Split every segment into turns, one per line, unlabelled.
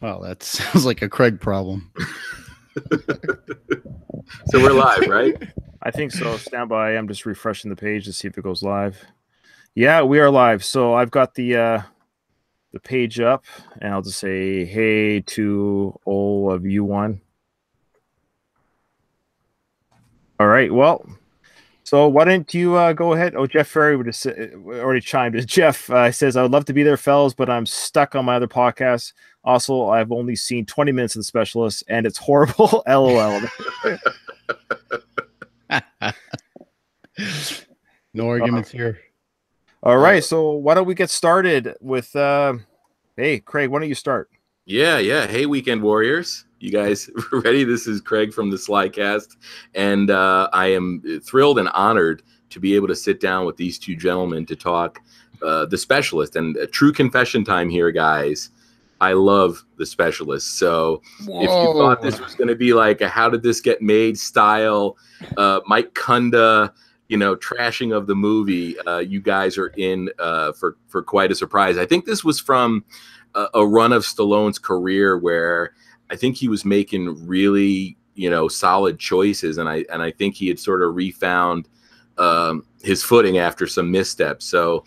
Well, that sounds like a Craig problem.
So we're live, right?
I think so. Stand by. I'm just refreshing the page to see if it goes live. Yeah, we are live. So I've got the page up, and I'll just say hey to all of you one. All right. Well, so why don't you go ahead? Oh, Jeff Ferry would have already chimed in. Jeff says, I would love to be there, fellas, but I'm stuck on my other podcast. Also, I've only seen 20 minutes of The Specialist, and it's horrible. LOL.
No arguments here.
All right. So why don't we get started with, hey, Craig, why don't you start?
Yeah. Hey, Weekend Warriors. You guys ready? This is Craig from the SlyCast, and I am thrilled and honored to be able to sit down with these two gentlemen to talk The Specialist. And a true confession time here, guys. I love The Specialist. So if you thought this was going to be like a how did this get made style, Mike Kunda, trashing of the movie, you guys are in for quite a surprise. I think this was from a run of Stallone's career where I think he was making really, solid choices. And I think he had sort of refound his footing after some missteps. So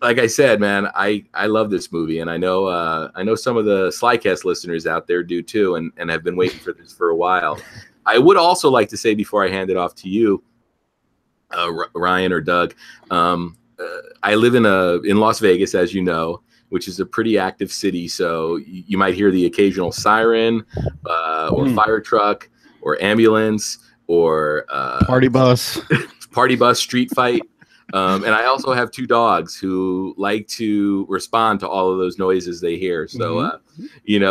like I said, man, I love this movie, and I know some of the SlyCast listeners out there do too, and have been waiting for this for a while. I would also like to say before I hand it off to you, Ryan or Doug, I live in Las Vegas, as you know, which is a pretty active city. So you might hear the occasional siren, or fire truck, or ambulance, or
party bus,
street fight. And I also have two dogs who like to respond to all of those noises they hear. So,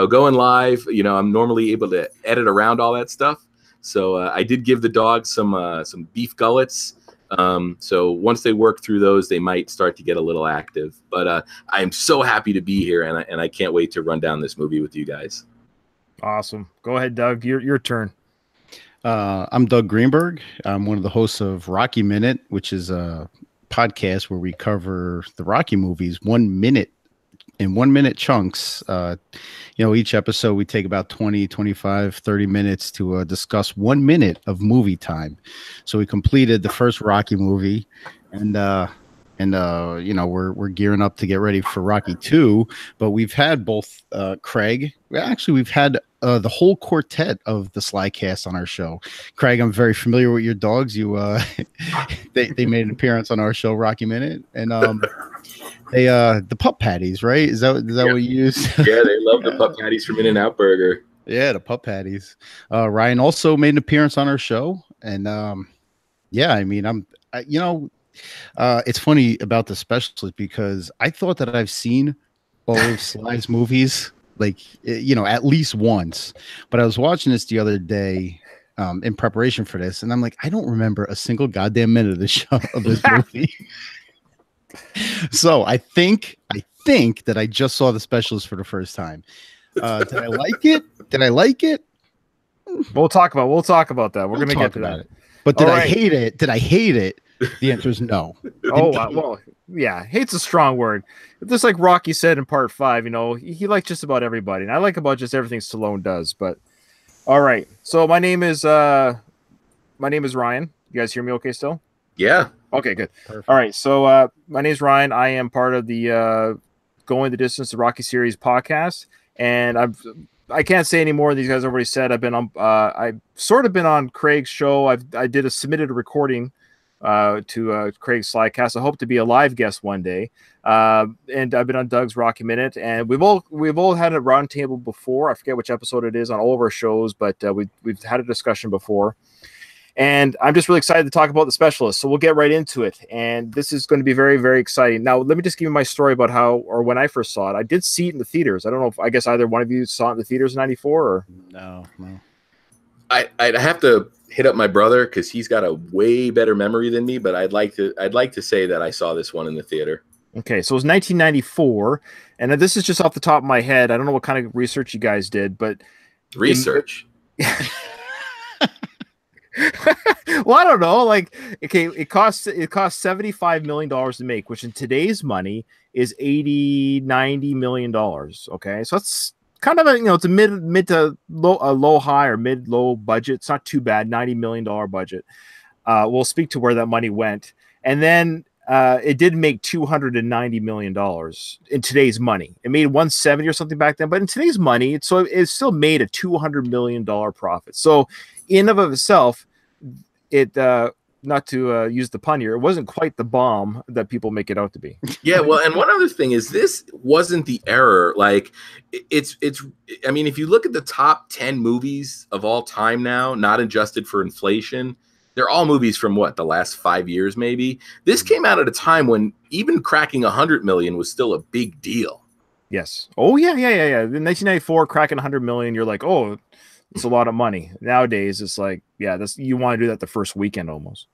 going live, I'm normally able to edit around all that stuff. So I did give the dogs some beef gullets. So once they work through those, they might start to get a little active. But I am so happy to be here, and I can't wait to run down this movie with you guys.
Awesome. Go ahead, Doug. Your turn.
I'm Doug Greenberg. I'm one of the hosts of Rocky Minute, which is a podcast where we cover the Rocky movies 1 minute in 1 minute chunks. Each episode we take about 20, 25, 30 minutes to discuss 1 minute of movie time. So we completed the first Rocky movie, and we're gearing up to get ready for Rocky 2, but we've had both Craig. Actually, we've had the whole quartet of the SlyCast on our show. Craig, I'm very familiar with your dogs. They made an appearance on our show, Rocky Minute, and they the pup patties, right? Is that what you use?
Yeah, they love the pup patties from In-N-Out Burger.
Yeah, the pup patties. Ryan also made an appearance on our show, and it's funny about The Specialist because I thought that I've seen all of Sly's movies, at least once. But I was watching this the other day in preparation for this, and I'm like, I don't remember a single goddamn minute of the show of this movie. So I think that I just saw The Specialist for the first time. Did I like it?
We'll talk about that. We're gonna get to that.
But did I hate it? Did I hate it? The answer is no.
Well, yeah, hate's a strong word. Just like Rocky said in part 5, he likes just about everybody, and I like about just everything Stallone does. But all right, so my name is Ryan. You guys hear me okay still?
Yeah.
Okay, good. Perfect. All right, so my name is Ryan. I am part of the Going the Distance, the Rocky series podcast, and I can't say any more. These guys already said I've been on. I've sort of been on Craig's show. I submitted a recording to Craig's SlyCast. I hope to be a live guest one day. And I've been on Doug's Rocky Minute, and we've all had a roundtable before. I forget which episode it is on all of our shows, but we've had a discussion before. And I'm just really excited to talk about The Specialist. So we'll get right into it. And this is going to be very, very exciting. Now, let me just give you my story about when I first saw it. I did see it in the theaters. I don't know I guess either one of you saw it in the theaters in 94 or
no.
I'd have to hit up my brother because he's got a way better memory than me, but I'd like to say that I saw this one in the theater.
Okay, so it was 1994, and this is just off the top of my head. I don't know what kind of research you guys did, but
research.
Well, I don't know. It costs $75 million to make, which in today's money is $80-90 million. Okay, so that's kind of a it's a mid to low high or mid low budget. It's not too bad. $90 million budget. We'll speak to where that money went, and then it did make $290 million in today's money. It made 170 or something back then, but in today's money, it still made a $200 million profit. So, in of itself, it not to use the pun here, it wasn't quite the bomb that people make it out to be.
Yeah, well, and one other thing is this wasn't the error. Like, it's. I mean, if you look at the top 10 movies of all time now, not adjusted for inflation, they're all movies from the last 5 years, maybe. This came out at a time when even cracking 100 million was still a big deal.
Yes. Oh yeah. In 1994, cracking 100 million, you're like, oh, it's a lot of money. Nowadays, it's like, yeah, you want to do that the first weekend almost.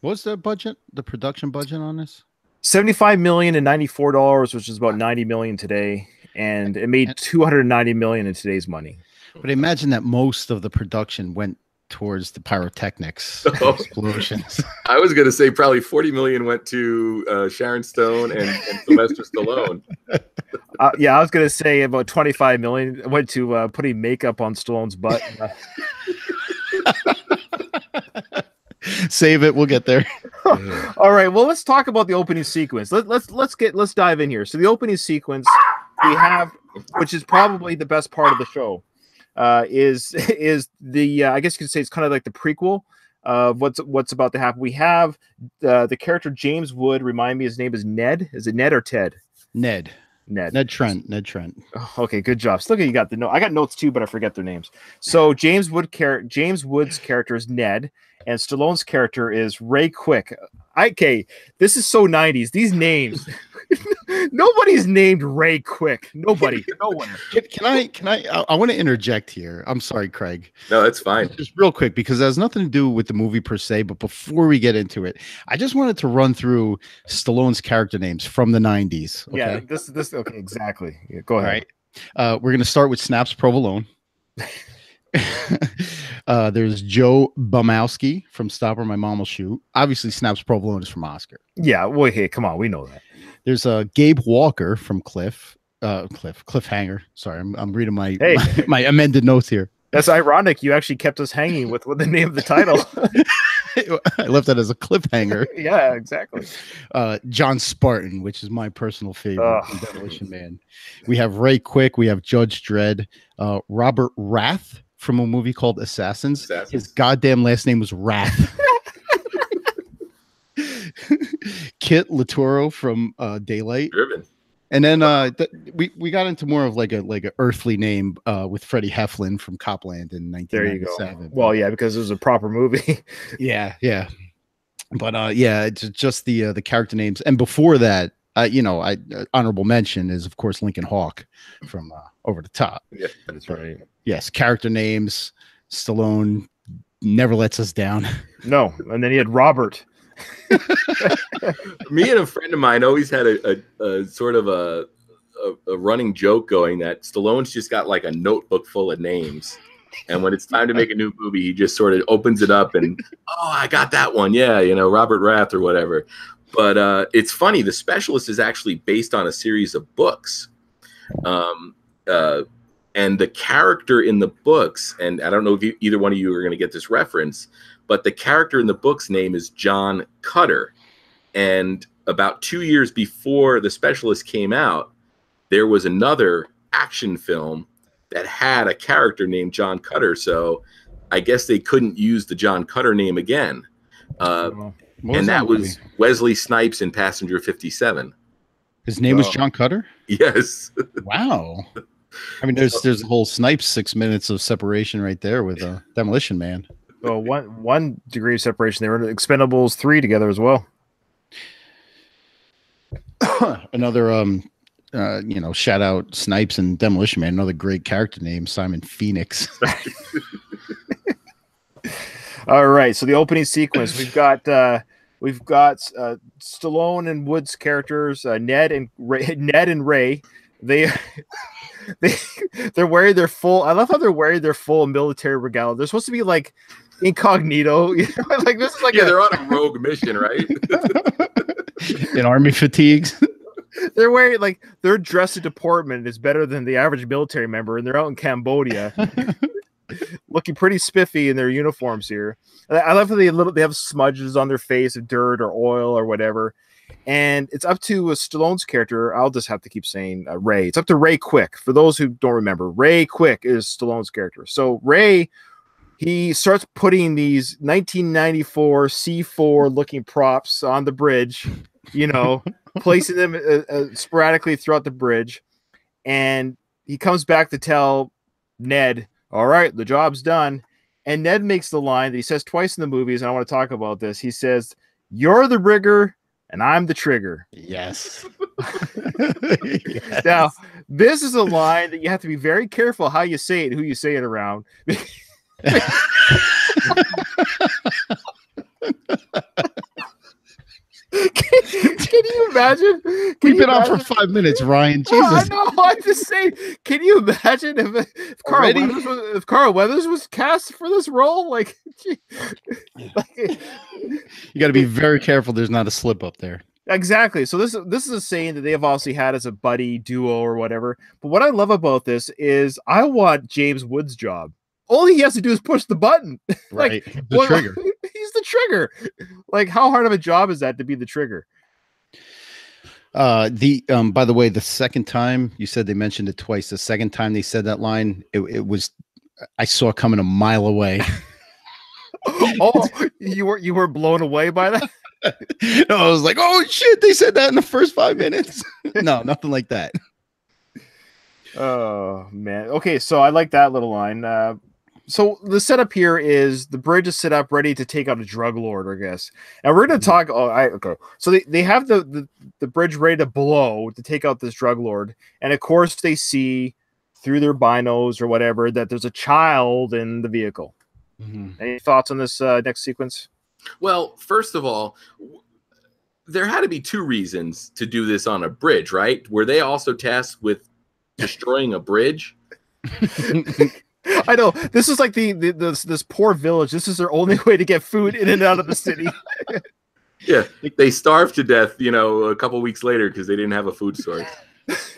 What's the budget? The production budget on this?
$75 million in $94, which is about 90 million today, and it made 290 million in today's money.
But imagine that most of the production went towards the pyrotechnics explosions.
I was going to say probably 40 million went to Sharon Stone and Sylvester Stallone.
Yeah, I was going to say about 25 million went to putting makeup on Stallone's butt.
Save it. We'll get there.
All right. Well, let's talk about the opening sequence. Let's dive in here. So the opening sequence we have, which is probably the best part of the show, is the I guess you could say it's kind of like the prequel of what's about to happen. We have the character James Wood. Remind me, his name is Ned. Is it Ned or Ted?
Ned Trent.
Oh, okay, good job. Still, you got the note. I got notes too, but I forget their names. So James Wood's character is Ned, and Stallone's character is Ray Quick. Okay, this is so 90s. These names. Nobody's named Ray Quick. Nobody. No one.
Can I want to interject here. I'm sorry, Craig.
No, that's fine.
Just real quick, because it has nothing to do with the movie per se, but before we get into it, I just wanted to run through Stallone's character names from the 90s. Okay?
Yeah, this okay, exactly. Yeah, go ahead.
All right. We're going to start with Snaps Provolone. There's Joe Bumowski from Stop or My Mom Will Shoot. Obviously, Snaps Provolone is from Oscar.
Yeah, well, hey, come on, we know that.
There's Gabe Walker from Cliffhanger. Sorry, I'm reading my amended notes here.
That's ironic. You actually kept us hanging with the name of the title.
I left that as a cliffhanger.
Yeah, exactly.
John Spartan, which is my personal favorite. Demolition Man. We have Ray Quick. We have Judge Dredd. Robert Rath from a movie called Assassins. His goddamn last name was Rath. Kit Laturo from Daylight.
Driven.
And then we got into more of like a earthly name with Freddie Heflin from Copland in 1997. There you
go. Well, yeah, because it was a proper movie.
yeah. But yeah, it's just the character names. And before that, honorable mention is of course Lincoln Hawk from Over the Top.
Yeah, that's right.
Yes, character names. Stallone never lets us down.
No, and then he had Robert.
Me and a friend of mine always had a sort of a running joke going that Stallone's just got like a notebook full of names, and when it's time to make a new movie, he just sort of opens it up and I got that one, yeah, Robert Rath or whatever. But it's funny, The Specialist is actually based on a series of books, and the character in the books, and I don't know if either one of you are going to get this reference, but the character in the book's name is John Cutter. And about 2 years before The Specialist came out, there was another action film that had a character named John Cutter. So I guess they couldn't use the John Cutter name again. And that was Wesley Snipes in Passenger 57.
His name was John Cutter?
Yes.
Wow. I mean, there's a whole Snipes 6 minutes of separation right there with Demolition Man.
Well, one degree of separation. They were in Expendables 3 together as well.
Another shout out Snipes and Demolition Man. Another great character name, Simon Phoenix.
All right, so the opening sequence, we've got Stallone and Wood's characters, Ned and Ray. They're wearing their full. I love how they're wearing their full military regalia. They're supposed to be like incognito, like this is like
they're on a rogue mission, right?
In army fatigues.
They're wearing like their dress deportment is better than the average military member, and they're out in Cambodia, looking pretty spiffy in their uniforms here. I love that they have smudges on their face of dirt or oil or whatever. And it's up to Stallone's character. I'll just have to keep saying Ray. It's up to Ray Quick. For those who don't remember, Ray Quick is Stallone's character. So Ray, he starts putting these 1994 C4 looking props on the bridge, you know, placing them sporadically throughout the bridge. And he comes back to tell Ned, all right, the job's done. And Ned makes the line that he says twice in the movies, and I want to talk about this. He says, "You're the rigger, and I'm the trigger."
Yes.
Yes. Now, this is a line that you have to be very careful how you say it, who you say it around. Can you imagine?
We've been on for 5 minutes, Ryan. Jesus.
I know. I'm just saying. Can you imagine if Carl Weathers was cast for this role? Like
you got to be very careful. There's not a slip up there.
Exactly. So this is a saying that they have obviously had as a buddy duo or whatever. But what I love about this is I want James Woods' job. All he has to do is push the button.
Right. The trigger.
He's the trigger. Like, how hard of a job is that to be the trigger?
By the way, the second time you said they mentioned it twice, the second time they said that line, it was I saw it coming a mile away.
Oh, you were blown away by that?
No, I was like, oh shit, they said that in the first 5 minutes. No, nothing like that.
Oh man. Okay, so I like that little line. So the setup here is the bridge is set up ready to take out a drug lord, I guess. And we're going to talk. Okay. So they have the bridge ready to blow to take out this drug lord. And of course they see through their binos or whatever that there's a child in the vehicle. Mm-hmm. Any thoughts on this next sequence?
Well, first of all, there had to be two reasons to do this on a bridge, right? Were they also tasked with destroying a bridge?
I know this is like this poor village. This is their only way to get food in and out of the city.
Yeah, they starved to death, a couple weeks later because they didn't have a food source.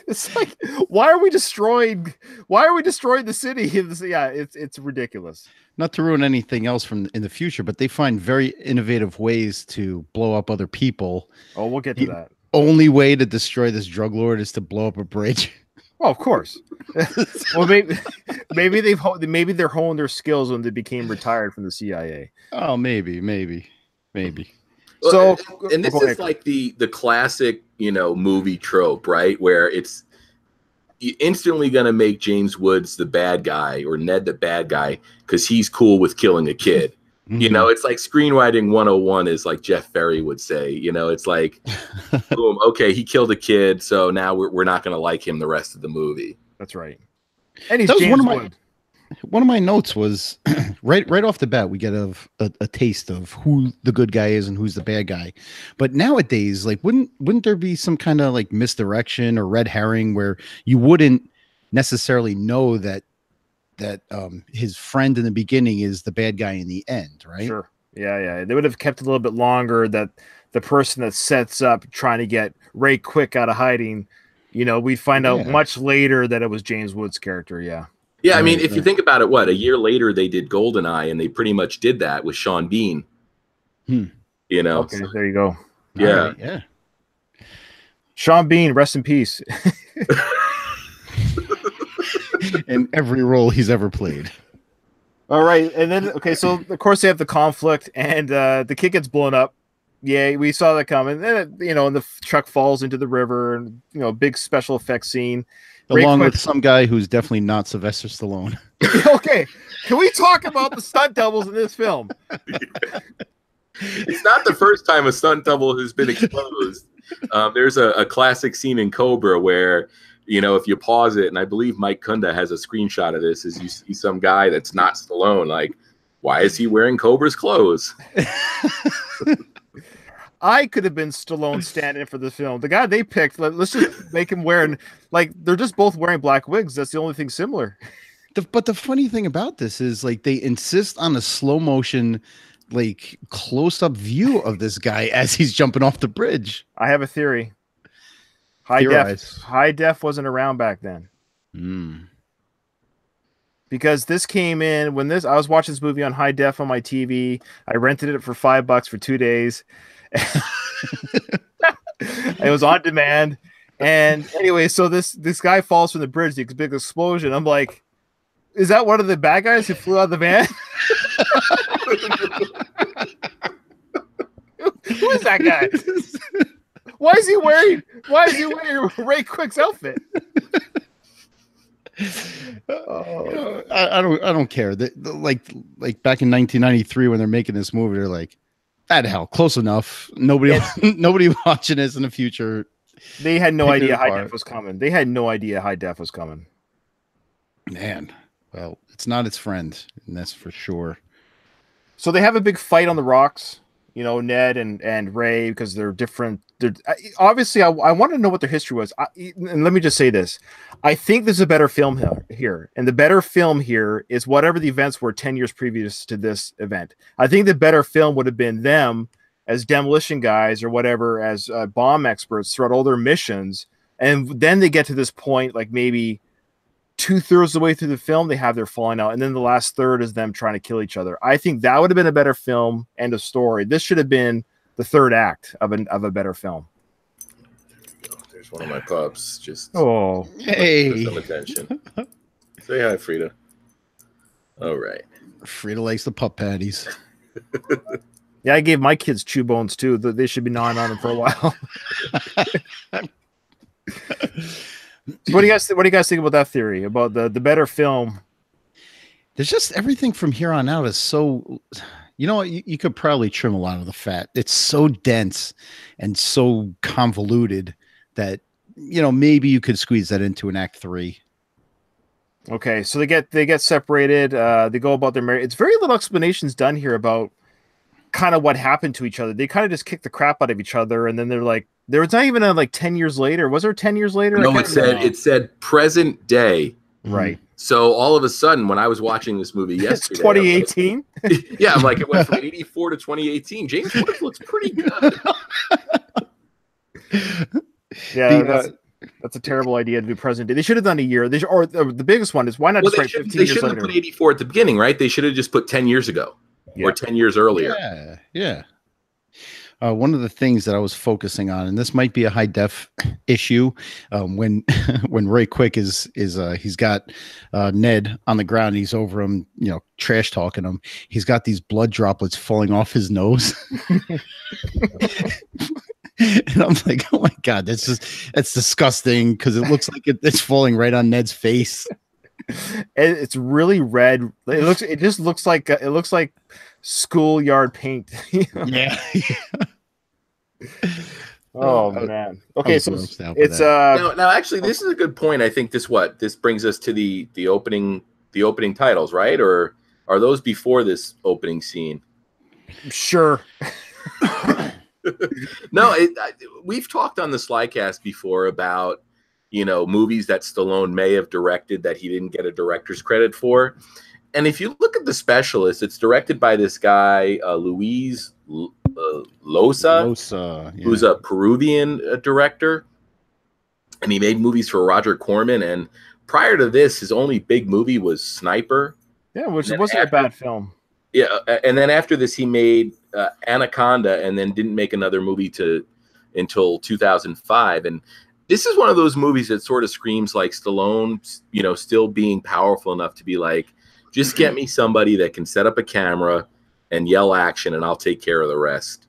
It's like, why are we destroying the city? Yeah, it's ridiculous.
Not to ruin anything else in the future, but they find very innovative ways to blow up other people.
Oh, we'll get to that.
Only way to destroy this drug lord is to blow up a bridge.
Oh, of course. Well, maybe they're honing their skills when they became retired from the CIA.
Oh, maybe.
So, and this is like the classic, movie trope, right? Where it's instantly going to make James Woods the bad guy or Ned the bad guy because he's cool with killing a kid. Mm-hmm. It's like screenwriting 101 is like Jeff Ferry would say, it's like, boom, okay, he killed a kid, so now we're not going to like him the rest of the movie.
That's right. And he's James Wood.
One of my notes was right off the bat, we get a taste of who the good guy is and who's the bad guy. But nowadays, like, wouldn't there be some kind of like misdirection or red herring where you wouldn't necessarily know that his friend in the beginning is the bad guy in the end, right?
Sure. Yeah. They would have kept a little bit longer that the person that sets up trying to get Ray Quick out of hiding, we find out much later that it was James Woods' character. Yeah.
Yeah, I mean, if you think about it, a year later they did GoldenEye, and they pretty much did that with Sean Bean.
Okay, so, there you go.
Yeah.
Right, yeah.
Sean Bean, rest in peace.
In every role he's ever played.
All right, and then so of course they have the conflict, and the kid gets blown up. Yeah, we saw that coming. And and the truck falls into the river, and big special effects scene.
Along with some guy who's definitely not Sylvester Stallone.
Okay, can we talk about the stunt doubles in this film?
It's not the first time a stunt double has been exposed. There's a classic scene in Cobra where, if you pause it, and I believe Mike Kunda has a screenshot of this, is you see some guy that's not Stallone, like, why is he wearing Cobra's clothes?
I could have been Stallone standing for the film. The guy they picked, let's just make him wearing, like, they're just both wearing black wigs. That's the only thing similar.
But the funny thing about this is, like, they insist on a slow motion, like, close up view of this guy as he's jumping off the bridge.
I have a theory. High def wasn't around back then. Because this came in when I was watching this movie on high def on my TV. I rented it for $5 for 2 days. It was on demand. And anyway, so this guy falls from the bridge, the big explosion. I'm like, is that one of the bad guys who flew out of the van? Who is that guy? Why is he wearing Ray Quick's outfit?
I don't care. Like back in 1993 when they're making this movie, they're like, "Ah, hell, close enough. Nobody watching this in the future."
They had no idea high def was coming.
Man, well, it's not its friend, and that's for sure.
So they have a big fight on the rocks. Ned and Ray, because they're different. Obviously, I want to know what their history was. And let me just say this. I think there's a better film here. And the better film here is whatever the events were 10 years previous to this event. I think the better film would have been them as demolition guys or whatever, as bomb experts throughout all their missions. And then they get to this point, like maybe 2/3 of the way through the film, they have their falling out, and then the last third is them trying to kill each other. I think that would have been a better film. End of story. This should have been the third act of a better film.
There's one of my pups. Just
hey,
some attention. Say hi, Frida. All right.
Frida likes the pup patties.
Yeah, I gave my kids chew bones too. They should be gnawing on them for a while. What do you guys think about that theory about the better film?
There's just everything from here on out is so, you could probably trim a lot of the fat. It's so dense and so convoluted that maybe you could squeeze that into an act 3.
Okay, so they get separated. They go about their marriage. It's very little explanations done here about kind of what happened to each other. They kind of just kick the crap out of each other, and then they're like, there was not even a 10 years later. Was there 10 years later?
No, it said present day.
Right.
So all of a sudden, when I was watching this movie yesterday,
2018.
Yeah, I'm like, it went from 84 to 2018. James Woods looks pretty good.
Yeah, that's a terrible idea to do present day. They should have done a year. Or the biggest one is, why not just write 15 years later? They shouldn't
have put 84 at the beginning, right? They should have just put 10 years ago or 10 years earlier.
Yeah. One of the things that I was focusing on, and this might be a high def issue, when Ray Quick is he's got Ned on the ground, he's over him, trash talking him. He's got these blood droplets falling off his nose. And I'm like, oh my God, that's disgusting, because it looks like it's falling right on Ned's face.
It's really red. It just looks like schoolyard paint.
Yeah.
Oh man. Okay, so it's
now actually this is a good point. I think this brings us to the opening titles, right? Or are those before this opening scene?
Sure.
No, we've talked on the SlyCast before about movies that Stallone may have directed that he didn't get a director's credit for. And if you look at The Specialist, it's directed by this guy, Luis Loza, who's a Peruvian director. And he made movies for Roger Corman. And prior to this, his only big movie was Sniper.
Yeah, which wasn't a bad film.
Yeah, and then after this, he made Anaconda, and then didn't make another movie until 2005. And this is one of those movies that sort of screams like Stallone, still being powerful enough to be like, just get me somebody that can set up a camera and yell action, and I'll take care of the rest.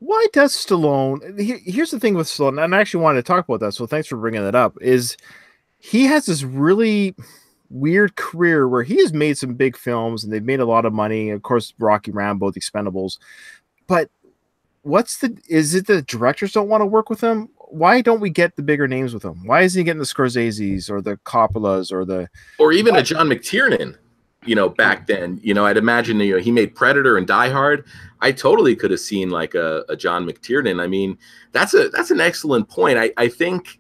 Why does Stallone? Here's the thing with Stallone, and I actually wanted to talk about that, so thanks for bringing that up. Is he has this really weird career where he has made some big films, and they've made a lot of money. Of course, Rocky, Rambo, The Expendables. But is it the directors don't want to work with him? Why don't we get the bigger names with him? Why isn't he getting the Scorseses or the Coppolas or
even a John McTiernan? Back then, I'd imagine, he made Predator and Die Hard. I totally could have seen like a John McTiernan. I mean, that's an excellent point. I think,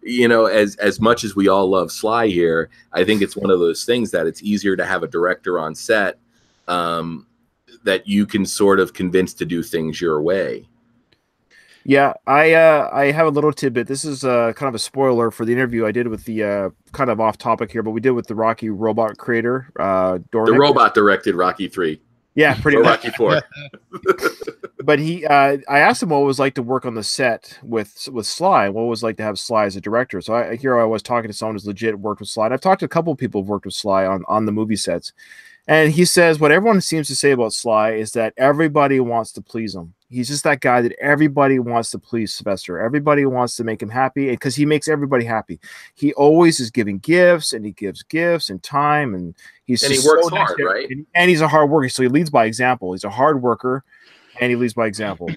as much as we all love Sly here, I think it's one of those things that it's easier to have a director on set that you can sort of convince to do things your way.
Yeah, I have a little tidbit. This is kind of a spoiler for the interview I did with the kind of off topic here, but we did with the Rocky robot creator,
The
Dornick.
robot directed Rocky 3.
Yeah, pretty
Or
much.
Rocky 4.
But I asked him what it was like to work on the set with Sly. What it was like to have Sly as a director. So I was talking to someone who's legit worked with Sly. And I've talked to a couple of people who've worked with Sly on the movie sets. And he says what everyone seems to say about Sly is that everybody wants to please him. He's just that guy that everybody wants to please, Sylvester. Everybody wants to make him happy because he makes everybody happy. He always is giving gifts, and he gives gifts and time, and he
works hard, right?
And he's a hard worker, so he leads by example. He's a hard worker, and he leads by example.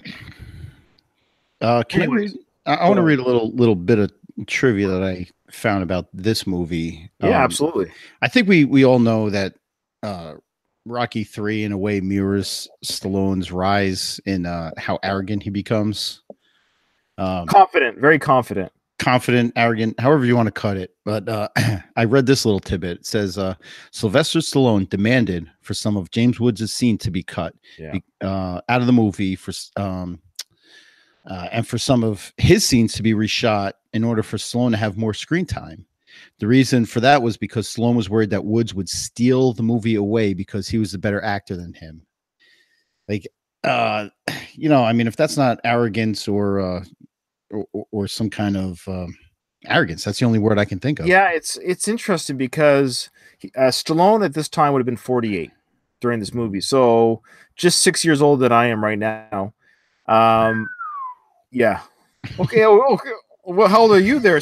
Can I read? I want to read a little bit of trivia that I found about this movie.
Yeah, absolutely.
I think we all know that Rocky 3 in a way mirrors Stallone's rise in how arrogant he becomes.
Confident, very confident.
Confident, arrogant, however you want to cut it. But I read this little tidbit. It says Sylvester Stallone demanded for some of James Woods' scene to be cut out of the movie and for some of his scenes to be reshot in order for Stallone to have more screen time. The reason for that was because Stallone was worried that Woods would steal the movie away because he was a better actor than him. Like, I mean, if that's not arrogance or some kind of arrogance, that's the only word I can think of.
Yeah, it's interesting because Stallone at this time would have been 48 during this movie, so just 6 years older than I am right now. Yeah. Okay. Well, how old are you there?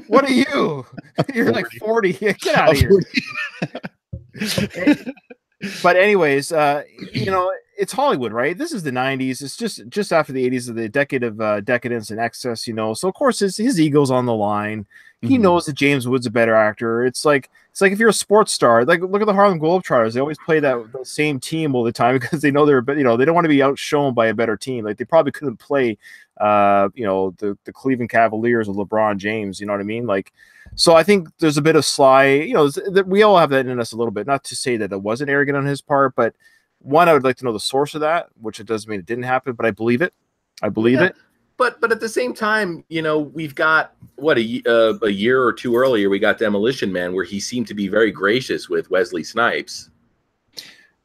What are you? You're like 40. Get out of here. But anyways, it's Hollywood, right? This is the 90s. It's just after the 80s, of the decade of decadence and excess, So of course his ego's on the line. He knows that James Woods is a better actor. It's like if you're a sports star, like look at the Harlem Globetrotters. They always play the same team all the time because they know they don't want to be outshone by a better team. Like they probably couldn't play the Cleveland Cavaliers with LeBron James, you know what I mean? Like, so I think there's a bit of Sly, we all have that in us a little bit, not to say that it wasn't arrogant on his part, but one, I would like to know the source of that, which it doesn't mean it didn't happen, but I believe it. It.
But at the same time, we've got a year or two earlier, we got Demolition Man, where he seemed to be very gracious with Wesley Snipes.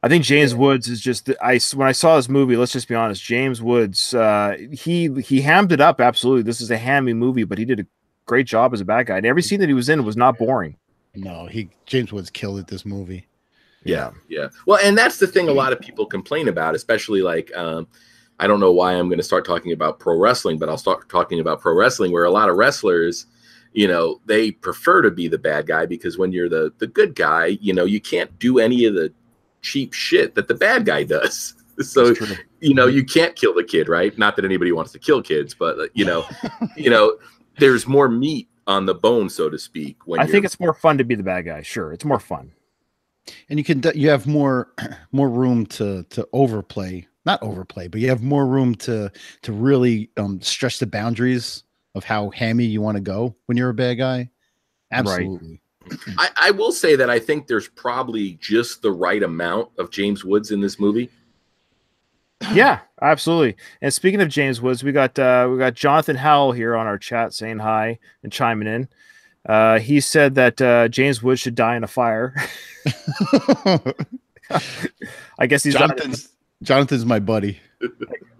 I think James Woods is just when I saw this movie, let's just be honest, James Woods, he hammed it up. Absolutely. This is a hammy movie, but he did a great job as a bad guy. And every scene that he was in was not boring.
No, James Woods killed it this movie.
Yeah. Well, and that's the thing a lot of people complain about, especially like I don't know why I'm going to start talking about pro wrestling, but I'll start talking about pro wrestling where a lot of wrestlers, they prefer to be the bad guy because when you're the good guy, you can't do any of the cheap shit that the bad guy does. So, you can't kill the kid, right? Not that anybody wants to kill kids, but there's more meat on the bone, so to speak.
I think it's more fun to be the bad guy. Sure. It's more fun.
And you have more room to overplay. Not overplay, but you have more room to really stretch the boundaries of how hammy you want to go when you're a bad guy. Absolutely.
Right. I will say that I think there's probably just the right amount of James Woods in this movie.
Yeah, absolutely. And speaking of James Woods, we got Jonathan Howell here on our chat saying hi and chiming in. He said that James Woods should die in a fire. I guess he's
Jonathan's my buddy.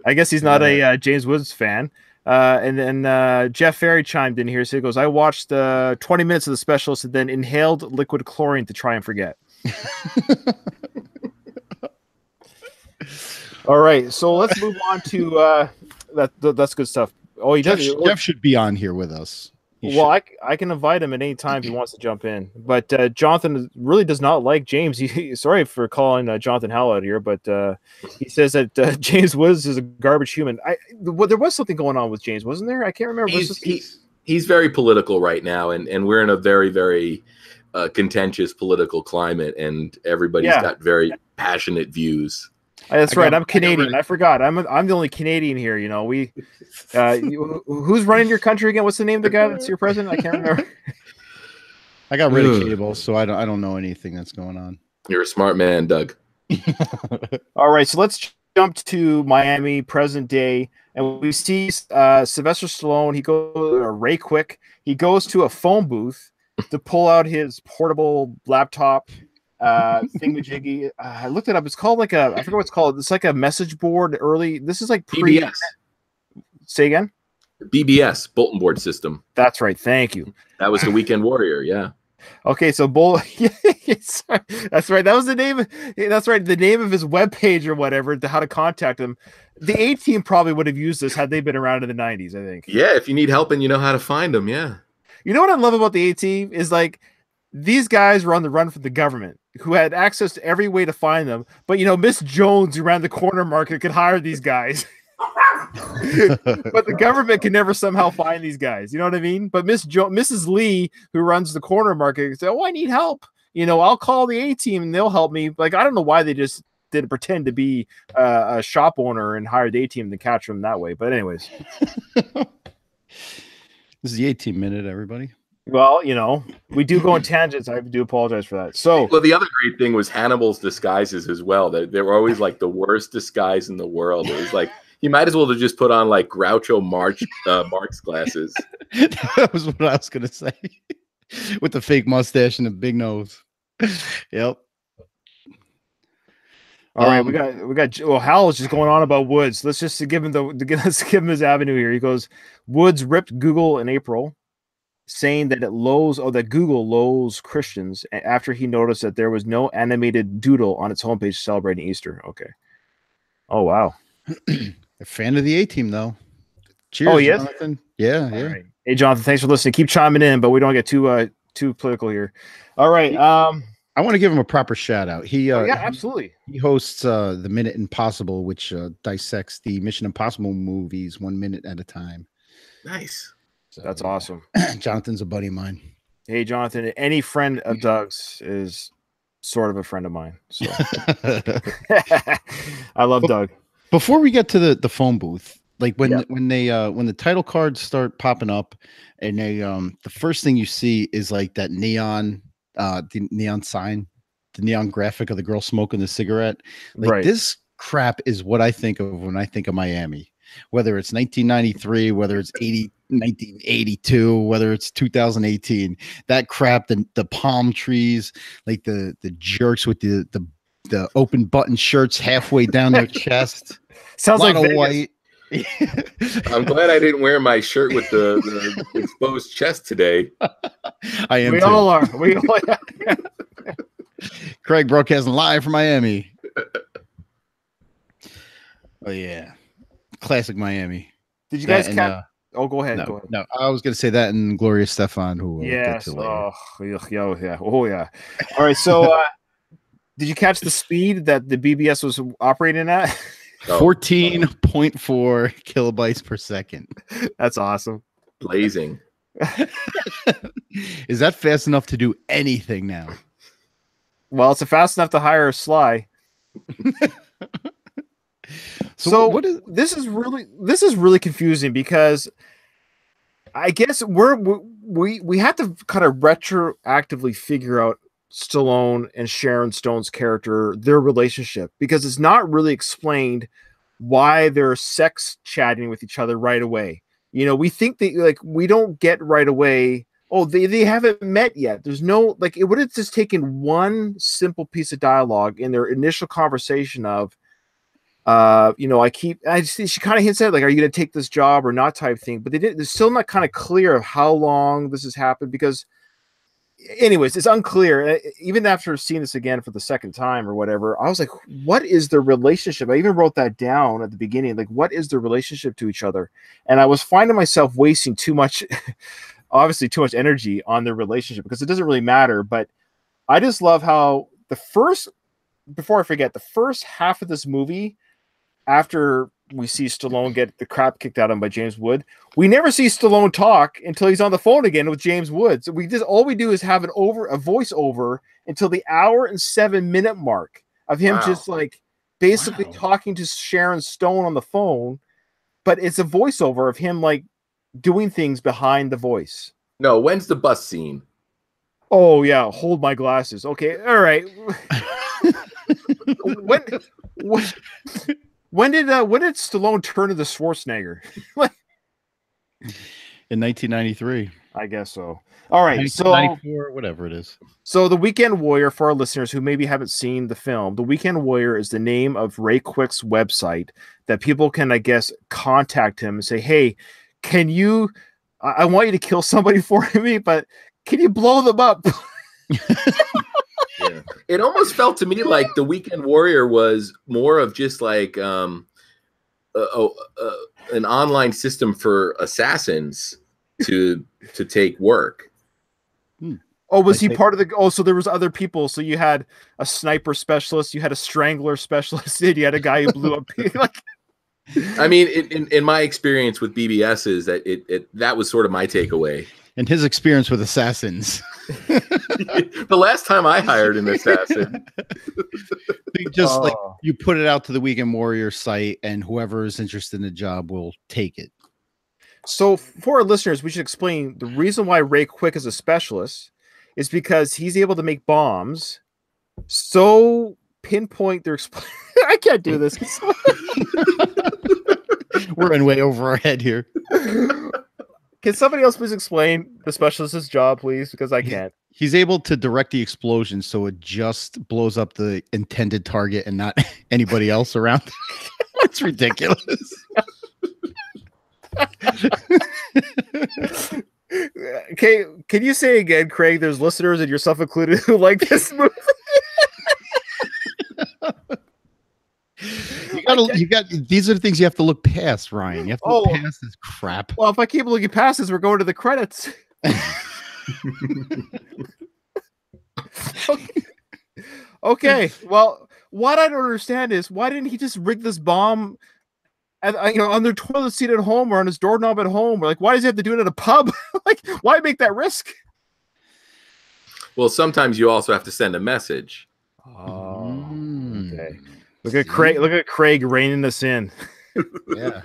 I guess he's not a James Woods fan. And then Jeff Ferry chimed in here. So he goes, I watched 20 minutes of the specialist and then inhaled liquid chlorine to try and forget. All right. So let's move on to that's good stuff. Oh,
Jeff should be on here with us.
Well, I can invite him at any time if he wants to jump in. But Jonathan really does not like James. Sorry for calling Jonathan Howell out here, but he says that James Woods is a garbage human. There was something going on with James, wasn't there? I can't remember.
He's very political right now, and we're in a very, very contentious political climate, and everybody's got very passionate views.
That's right. I'm Canadian. I forgot. I'm the only Canadian here. Who's running your country again? What's the name of the guy that's your president? I can't remember.
I got rid of cable, so I don't know anything that's going on.
You're a smart man, Doug.
All right, so let's jump to Miami, present day, and we see Sylvester Stallone. He goes, or Ray Quick. He goes to a phone booth to pull out his portable laptop thingamajiggy. I looked it up. It's called like I forget what it's called. It's like a message board. This is like
BBS.
Say again.
BBS, bulletin board system.
That's right. Thank you.
That was the Weekend Warrior. Yeah.
Okay, so that's right. That was the name. That's right. The name of his webpage or whatever, how to contact him. The A-Team probably would have used this had they been around in the 90s, I think.
Yeah, if you need help and you know how to find them, yeah.
You know what I love about the A-Team is like these guys were on the run from the government who had access to every way to find them. But, Miss Jones, who ran the corner market, could hire these guys. But the government can never somehow find these guys. You know what I mean? But Mrs. Lee, who runs the corner market, can say, "Oh, I need help. I'll call the A-Team and they'll help me." Like, I don't know why they just didn't pretend to be a shop owner and hire the A-Team to catch them that way. But anyways,
this is the 18 minute, everybody.
Well, we do go on tangents. I do apologize for that. So,
well, the other great thing was Hannibal's disguises as well. They were always like the worst disguise in the world. It was like, he might as well have just put on like Groucho Marx glasses.
That was what I was gonna say. With the fake mustache and the big nose. Yep.
All right, we got. Well, Hal is just going on about Woods. Let's just give him let's give him his avenue here. He goes, Woods ripped Google in April, saying that that Google loathes Christians after he noticed that there was no animated doodle on its homepage celebrating Easter. Okay. Oh wow.
A fan of the A-Team, though. Cheers,
oh, yes?
Jonathan. Yeah.
Right. Hey, Jonathan, thanks for listening. Keep chiming in, but we don't get too political here. All right.
I want to give him a proper shout out.
Yeah, absolutely.
He hosts the Minute Impossible, which dissects the Mission Impossible movies 1 minute at a time.
Nice.
So, that's awesome.
Jonathan's a buddy of mine.
Hey, Jonathan, any friend of Doug's is sort of a friend of mine. So I love Doug.
Before we get to the phone booth, like when the title cards start popping up, and the first thing you see is like that neon sign, the neon graphic of the girl smoking the cigarette. Like
right.
This crap is what I think of when I think of Miami. Whether it's 1993, whether it's 1982, whether it's 2018, that crap, the palm trees, like the jerks with the open button shirts halfway down their chest.
Sounds like
white.
I'm glad I didn't wear my shirt with the exposed chest today.
I am.
We all are. We all are.
Craig broadcasting live from Miami. Oh yeah, classic Miami.
Did you guys catch? Oh, go ahead.
No, I was going to say that and Gloria Stefan, who
yes. Oh yeah. All right. So, did you catch the speed that the BBS was operating at?
14.4 kilobytes per second.
That's awesome.
Blazing.
Is that fast enough to do anything now?
Well, it's fast enough to hire a Sly. So this is really confusing because I guess we have to kind of retroactively figure out Stallone and Sharon Stone's character, their relationship, because it's not really explained why they're sex chatting with each other right away. We think that we don't get right away. Oh, they haven't met yet. There's no it would have just taken one simple piece of dialogue in their initial conversation of, she kind of hints at are you going to take this job or not type thing, but they're still not kind of clear of how long this has happened because. Anyways, it's unclear. Even after seeing this again for the second time or whatever, I was like, what is their relationship? I even wrote that down at the beginning. Like, what is their relationship to each other? And I was finding myself wasting obviously too much energy on their relationship because it doesn't really matter. But I just love how before I forget, the first half of this movie, after we see Stallone get the crap kicked out of him by James Wood, we never see Stallone talk until he's on the phone again with James Wood. So all we do is have a voiceover until the 1 and 7 minute mark of him just basically talking to Sharon Stone on the phone, but it's a voiceover of him doing things behind the voice.
No, when's the bus scene?
Oh yeah, hold my glasses. Okay, all right. When did Stallone turn into Schwarzenegger?
In 1993.
I guess so. All right,
94, whatever it is.
So The Weekend Warrior, for our listeners who maybe haven't seen the film, The Weekend Warrior is the name of Ray Quick's website that people can, I guess, contact him and say, hey, can you, I want you to kill somebody for me, but can you blow them up?
Yeah. It almost felt to me like The Weekend Warrior was more of just like an online system for assassins to take work.
Oh, was he part of the? Oh, so there was other people. So you had a sniper specialist, you had a strangler specialist, and you had a guy who blew up. Like,
I mean, in my experience with BBSs, that was sort of my takeaway.
And his experience with assassins.
The last time I hired an assassin,
like you put it out to the Weekend Warrior site, and whoever is interested in the job will take it.
So for our listeners, we should explain the reason why Ray Quick is a specialist is because he's able to make bombs so pinpoint their I can't do this.
We're in way over our head here.
Can somebody else please explain the specialist's job, please? Because I can't.
He's able to direct the explosion so it just blows up the intended target and not anybody else around. It's ridiculous.
Okay, can you say again, Craig? There's listeners and yourself included who like this movie.
You got. These are the things you have to look past, Ryan. You have to look past this crap.
Well, if I keep looking past this, we're going to the credits. Okay. Well, what I don't understand is why didn't he just rig this bomb? On their toilet seat at home or on his doorknob at home, or like, why does he have to do it at a pub? Like, why make that risk?
Well, sometimes you also have to send a message.
Oh, okay. Look at Craig. Look at Craig reining us in.
Yeah.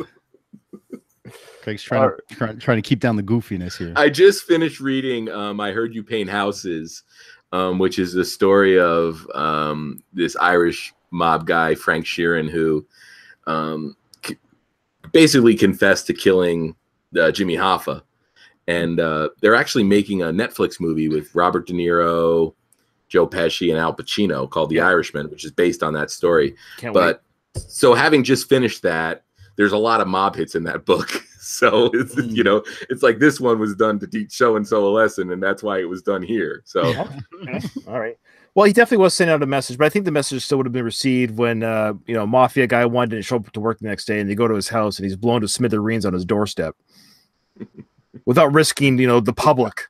Craig's trying to keep down the goofiness here.
I just finished reading I Heard You Paint Houses, which is the story of this Irish mob guy, Frank Sheeran, who basically confessed to killing Jimmy Hoffa. And they're actually making a Netflix movie with Robert Niro, Joe Pesci, and Al Pacino called The Irishman, which is based on that story.
Can't wait.
So having just finished that, there's a lot of mob hits in that book. So it's, it's like this one was done to teach so and so a lesson, and that's why it was done here. So
okay. All right. Well, he definitely was sending out a message, but I think the message still would have been received when mafia guy one didn't show up to work the next day, and they go to his house and he's blown to smithereens on his doorstep without risking the public.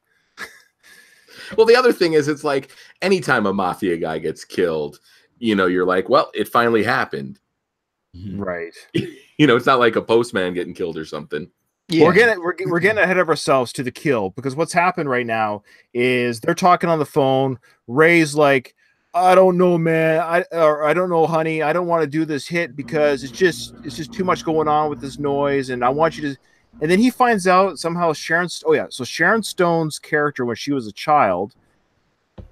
Well, the other thing is, it's like anytime a mafia guy gets killed, you're like, well, it finally happened.
Right.
It's not like a postman getting killed or something.
Yeah. We're getting ahead of ourselves to the kill, because what's happened right now is they're talking on the phone. Ray's like, I don't know, man. I don't know, honey. I don't want to do this hit because it's just too much going on with this noise, and I want you to. And then he finds out somehow Sharon. Oh yeah, so Sharon Stone's character, when she was a child,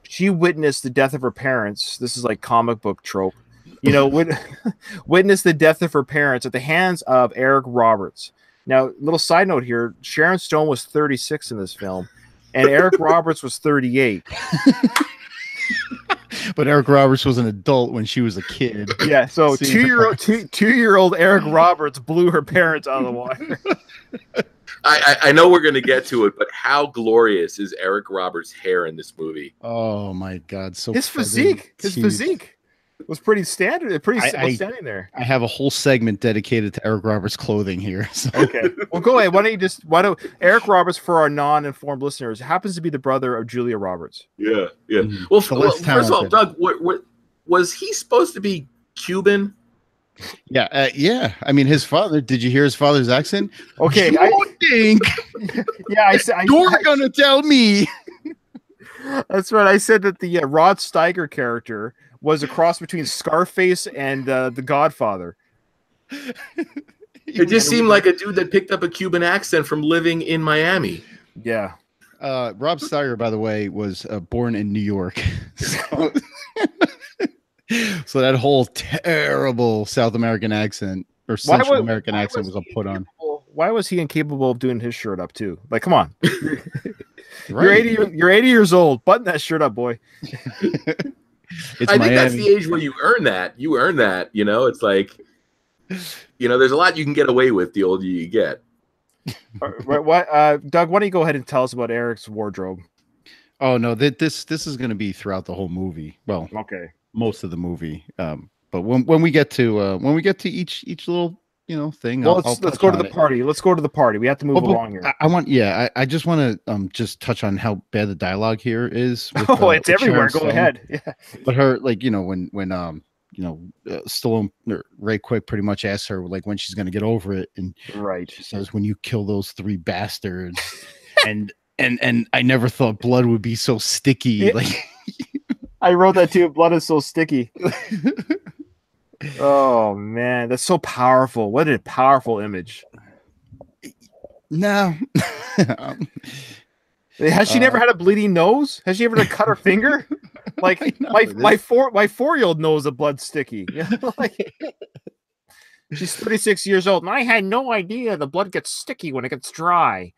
she witnessed the death of her parents. This is like comic book trope, witnessed the death of her parents at the hands of Eric Roberts. Now, little side note here: Sharon Stone was 36 in this film, and Eric Roberts was 38.
But Eric Roberts was an adult when she was a kid.
Yeah, so two-year-old Eric Roberts blew her parents out of the water.
I know we're going to get to it, but how glorious is Eric Roberts' hair in this movie?
Oh my God! So
his physique was pretty standard. Standing there.
I have a whole segment dedicated to Eric Roberts' clothing here. So.
Okay, well, go ahead. Why don't Eric Roberts, for our non-informed listeners, happens to be the brother of Julia Roberts.
Yeah. Well, first of all, Doug, what was he supposed to be Cuban?
Yeah. I mean, his father. Did you hear his father's accent?
Okay,
think.
Yeah,
You're gonna tell me.
That's right. I said that the Rod Steiger character was a cross between Scarface and the Godfather.
It just seemed like a dude that picked up a Cuban accent from living in Miami.
Yeah.
Rob Steiger, by the way, was born in New York. So So that whole terrible South American accent or Central American accent was a put on.
Why was he incapable of doing his shirt up too? Like, come on.
Right.
You're 80 years old. Button that shirt up, boy.
I think that's the age where you earn that. You earn that, you know. It's like, you know, there's a lot you can get away with the older you get.
What, Doug? Why don't you go ahead and tell us about Eric's wardrobe?
Oh no, this is going to be throughout the whole movie. Well,
okay,
most of the movie. But when we get to each little thing,
well, let's go to the party. Let's go to the party. We have to move along here.
I just want to just touch on how bad the dialogue here is. With,
it's everywhere. Go ahead. Yeah.
But her, like, when Stallone or Ray Quick pretty much asks her like when she's going to get over it, and she says, "When you kill those 3 bastards," and I never thought blood would be so sticky. Like,
I wrote that too. Blood is so sticky. Oh man, that's so powerful. What a powerful image.
No.
Has she never had a bleeding nose? Has she ever cut her finger? Like, my 4-year-old knows the blood's sticky. Like, she's 36 years old, and I had no idea the blood gets sticky when it gets dry.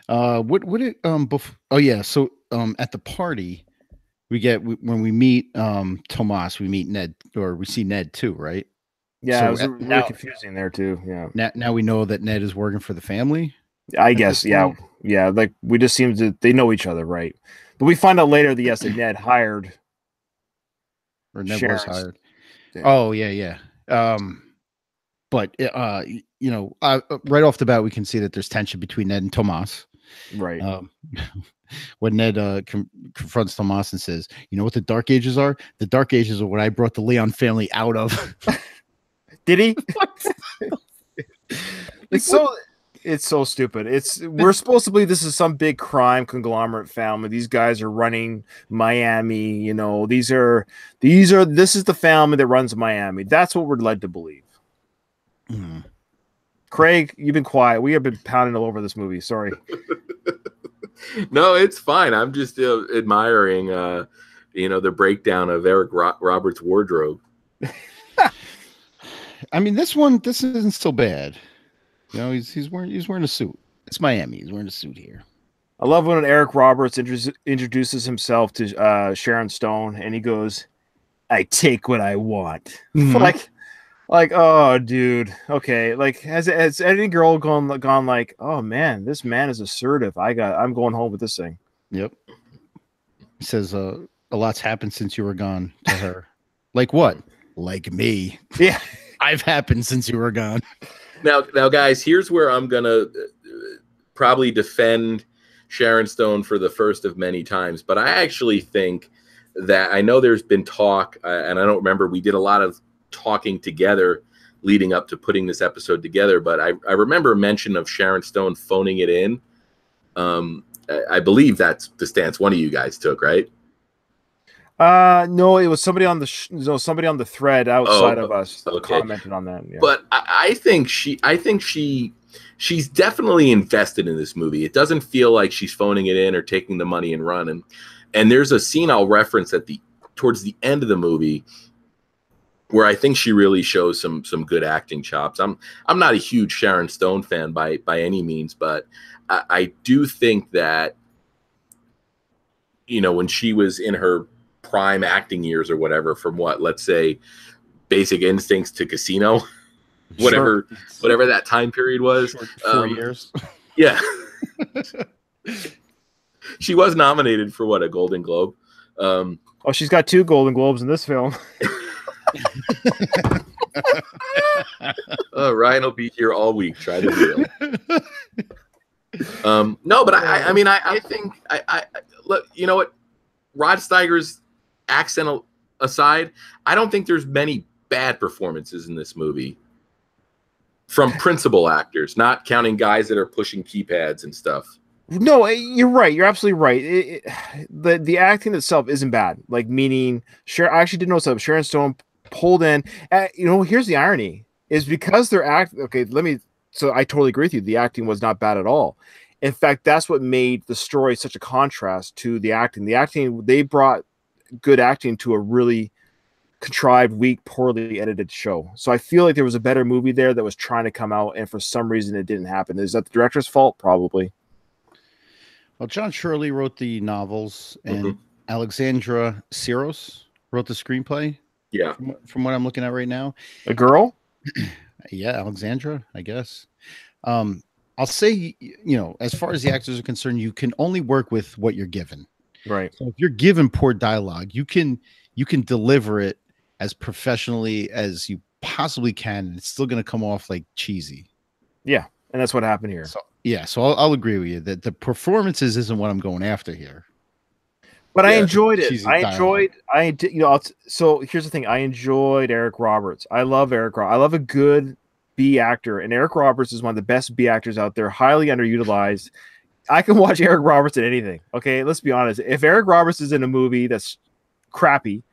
What would it oh yeah, so at the party when we meet Tomas, we meet Ned, or we see Ned too, right?
Yeah,
so
it was really confusing there too. Yeah.
Now we know that Ned is working for the family.
I guess, yeah. Like, we just seem to they know each other, right? But we find out later that that Ned hired,
or Ned was hired. Yeah. Oh yeah. But right off the bat, we can see that there's tension between Ned and Tomas.
Right.
When Ned confronts Tomas and says, "You know what the Dark Ages are? The Dark Ages are what I brought the Leon family out of."
Did he? It's so stupid. We're supposed to believe this is some big crime conglomerate family. These guys are running Miami. This is the family that runs Miami. That's what we're led to believe. Mm-hmm. Craig, you've been quiet. We have been pounding all over this movie. Sorry.
No, it's fine. I'm just admiring, the breakdown of Eric Roberts' wardrobe.
I mean, this isn't so bad. He's wearing a suit. It's Miami. He's wearing a suit here.
I love when Eric Roberts introduces himself to Sharon Stone, and he goes, "I take what I want." Mm-hmm. Like, oh, dude. Okay. Like, has any girl gone like, oh man, this man is assertive. I'm going home with this thing.
Yep. He says, a lot's happened since you were gone, to her. Like what? Like me.
Yeah.
I've happened since you were gone.
Now, guys, here's where I'm gonna probably defend Sharon Stone for the first of many times, but I actually think that, I know there's been talk, and I don't remember, we did a lot of talking together leading up to putting this episode together, but I remember mention of Sharon Stone phoning it in. I believe that's the stance one of you guys took, right?
No, it was somebody on the thread outside of us that commented on that. Yeah.
But I think she's definitely invested in this movie. It doesn't feel like she's phoning it in or taking the money and running. And there's a scene I'll reference towards the end of the movie where I think she really shows some good acting chops. I'm not a huge Sharon Stone fan by any means, but I do think that, when she was in her prime acting years or whatever, from let's say Basic Instincts to Casino, whatever that time period was,
4 years.
Yeah. She was nominated for a Golden Globe.
She's got 2 Golden Globes in this film.
Ryan will be here all week. Try to deal. No, but I think look, you know what? Rod Steiger's accent aside, I don't think there's many bad performances in this movie from principal actors, not counting guys that are pushing keypads and stuff.
No, you're right. You're absolutely right. The acting itself isn't bad. Like, meaning, I actually did notice that Sharon Stone pulled in. Here's the irony: is because they're okay. So I totally agree with you. The acting was not bad at all. In fact, that's what made the story such a contrast to the acting. The acting, they brought good acting to a really contrived, weak, poorly edited show. So I feel like there was a better movie there that was trying to come out, and for some reason it didn't happen. Is that the director's fault? Probably.
Well, John Shirley wrote the novels, and Alexandra Siros wrote the screenplay.
Yeah.
From what I'm looking at right now.
A girl?
Yeah, Alexandra, I guess. I'll say, as far as the actors are concerned, you can only work with what you're given.
Right.
So if you're given poor dialogue, you can deliver it as professionally as you possibly can, and it's still going to come off like cheesy.
Yeah, and that's what happened here.
So I'll agree with you that the performances isn't what I'm going after here.
But I enjoyed it. So here's the thing. I enjoyed Eric Roberts. I love Eric Roberts. I love a good B actor, and Eric Roberts is one of the best B actors out there, highly underutilized. I can watch Eric Roberts in anything. Okay, let's be honest. If Eric Roberts is in a movie that's crappy,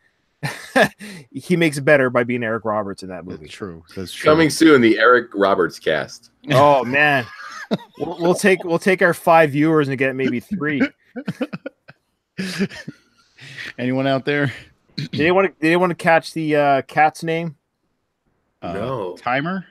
he makes it better by being Eric Roberts in that movie.
That's true.
Coming soon, the Eric Roberts cast.
Oh man, we'll take our 5 viewers and get maybe 3.
Anyone out there?
Did anyone catch the cat's name?
No.
Timer.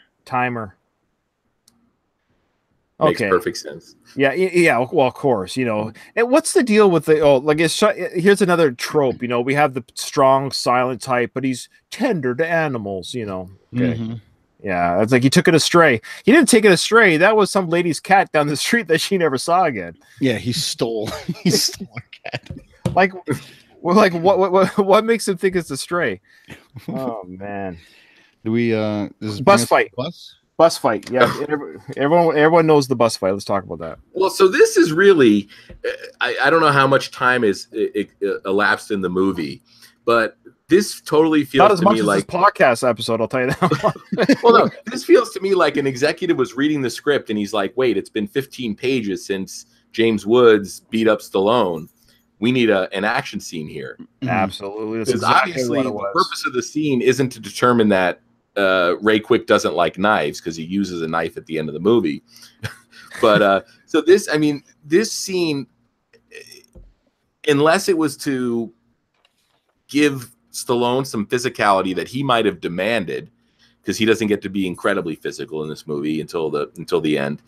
Makes perfect sense.
Yeah. Well, of course, And what's the deal with here's another trope. We have the strong, silent type, but he's tender to animals. Okay.
Mm-hmm.
Yeah, it's like he took it astray. He didn't take it astray. That was some lady's cat down the street that she never saw again.
Yeah, he stole a cat.
What makes him think it's a stray? Oh man.
Do we this
bus fight? Bus fight. Yeah, everyone knows the bus fight. Let's talk about that.
Well, so this is really, I don't know how much time is elapsed in the movie, but this totally feels
not as
to
much
me
as
like
this podcast episode. I'll tell you that.
Well, no, this feels to me like an executive was reading the script and he's like, "Wait, it's been 15 pages since James Woods beat up Stallone. We need an action scene here."
Absolutely,
because obviously the purpose of the scene isn't to determine that Ray Quick doesn't like knives because he uses a knife at the end of the movie. But so this scene, unless it was to give Stallone some physicality that he might have demanded, because he doesn't get to be incredibly physical in this movie until the end,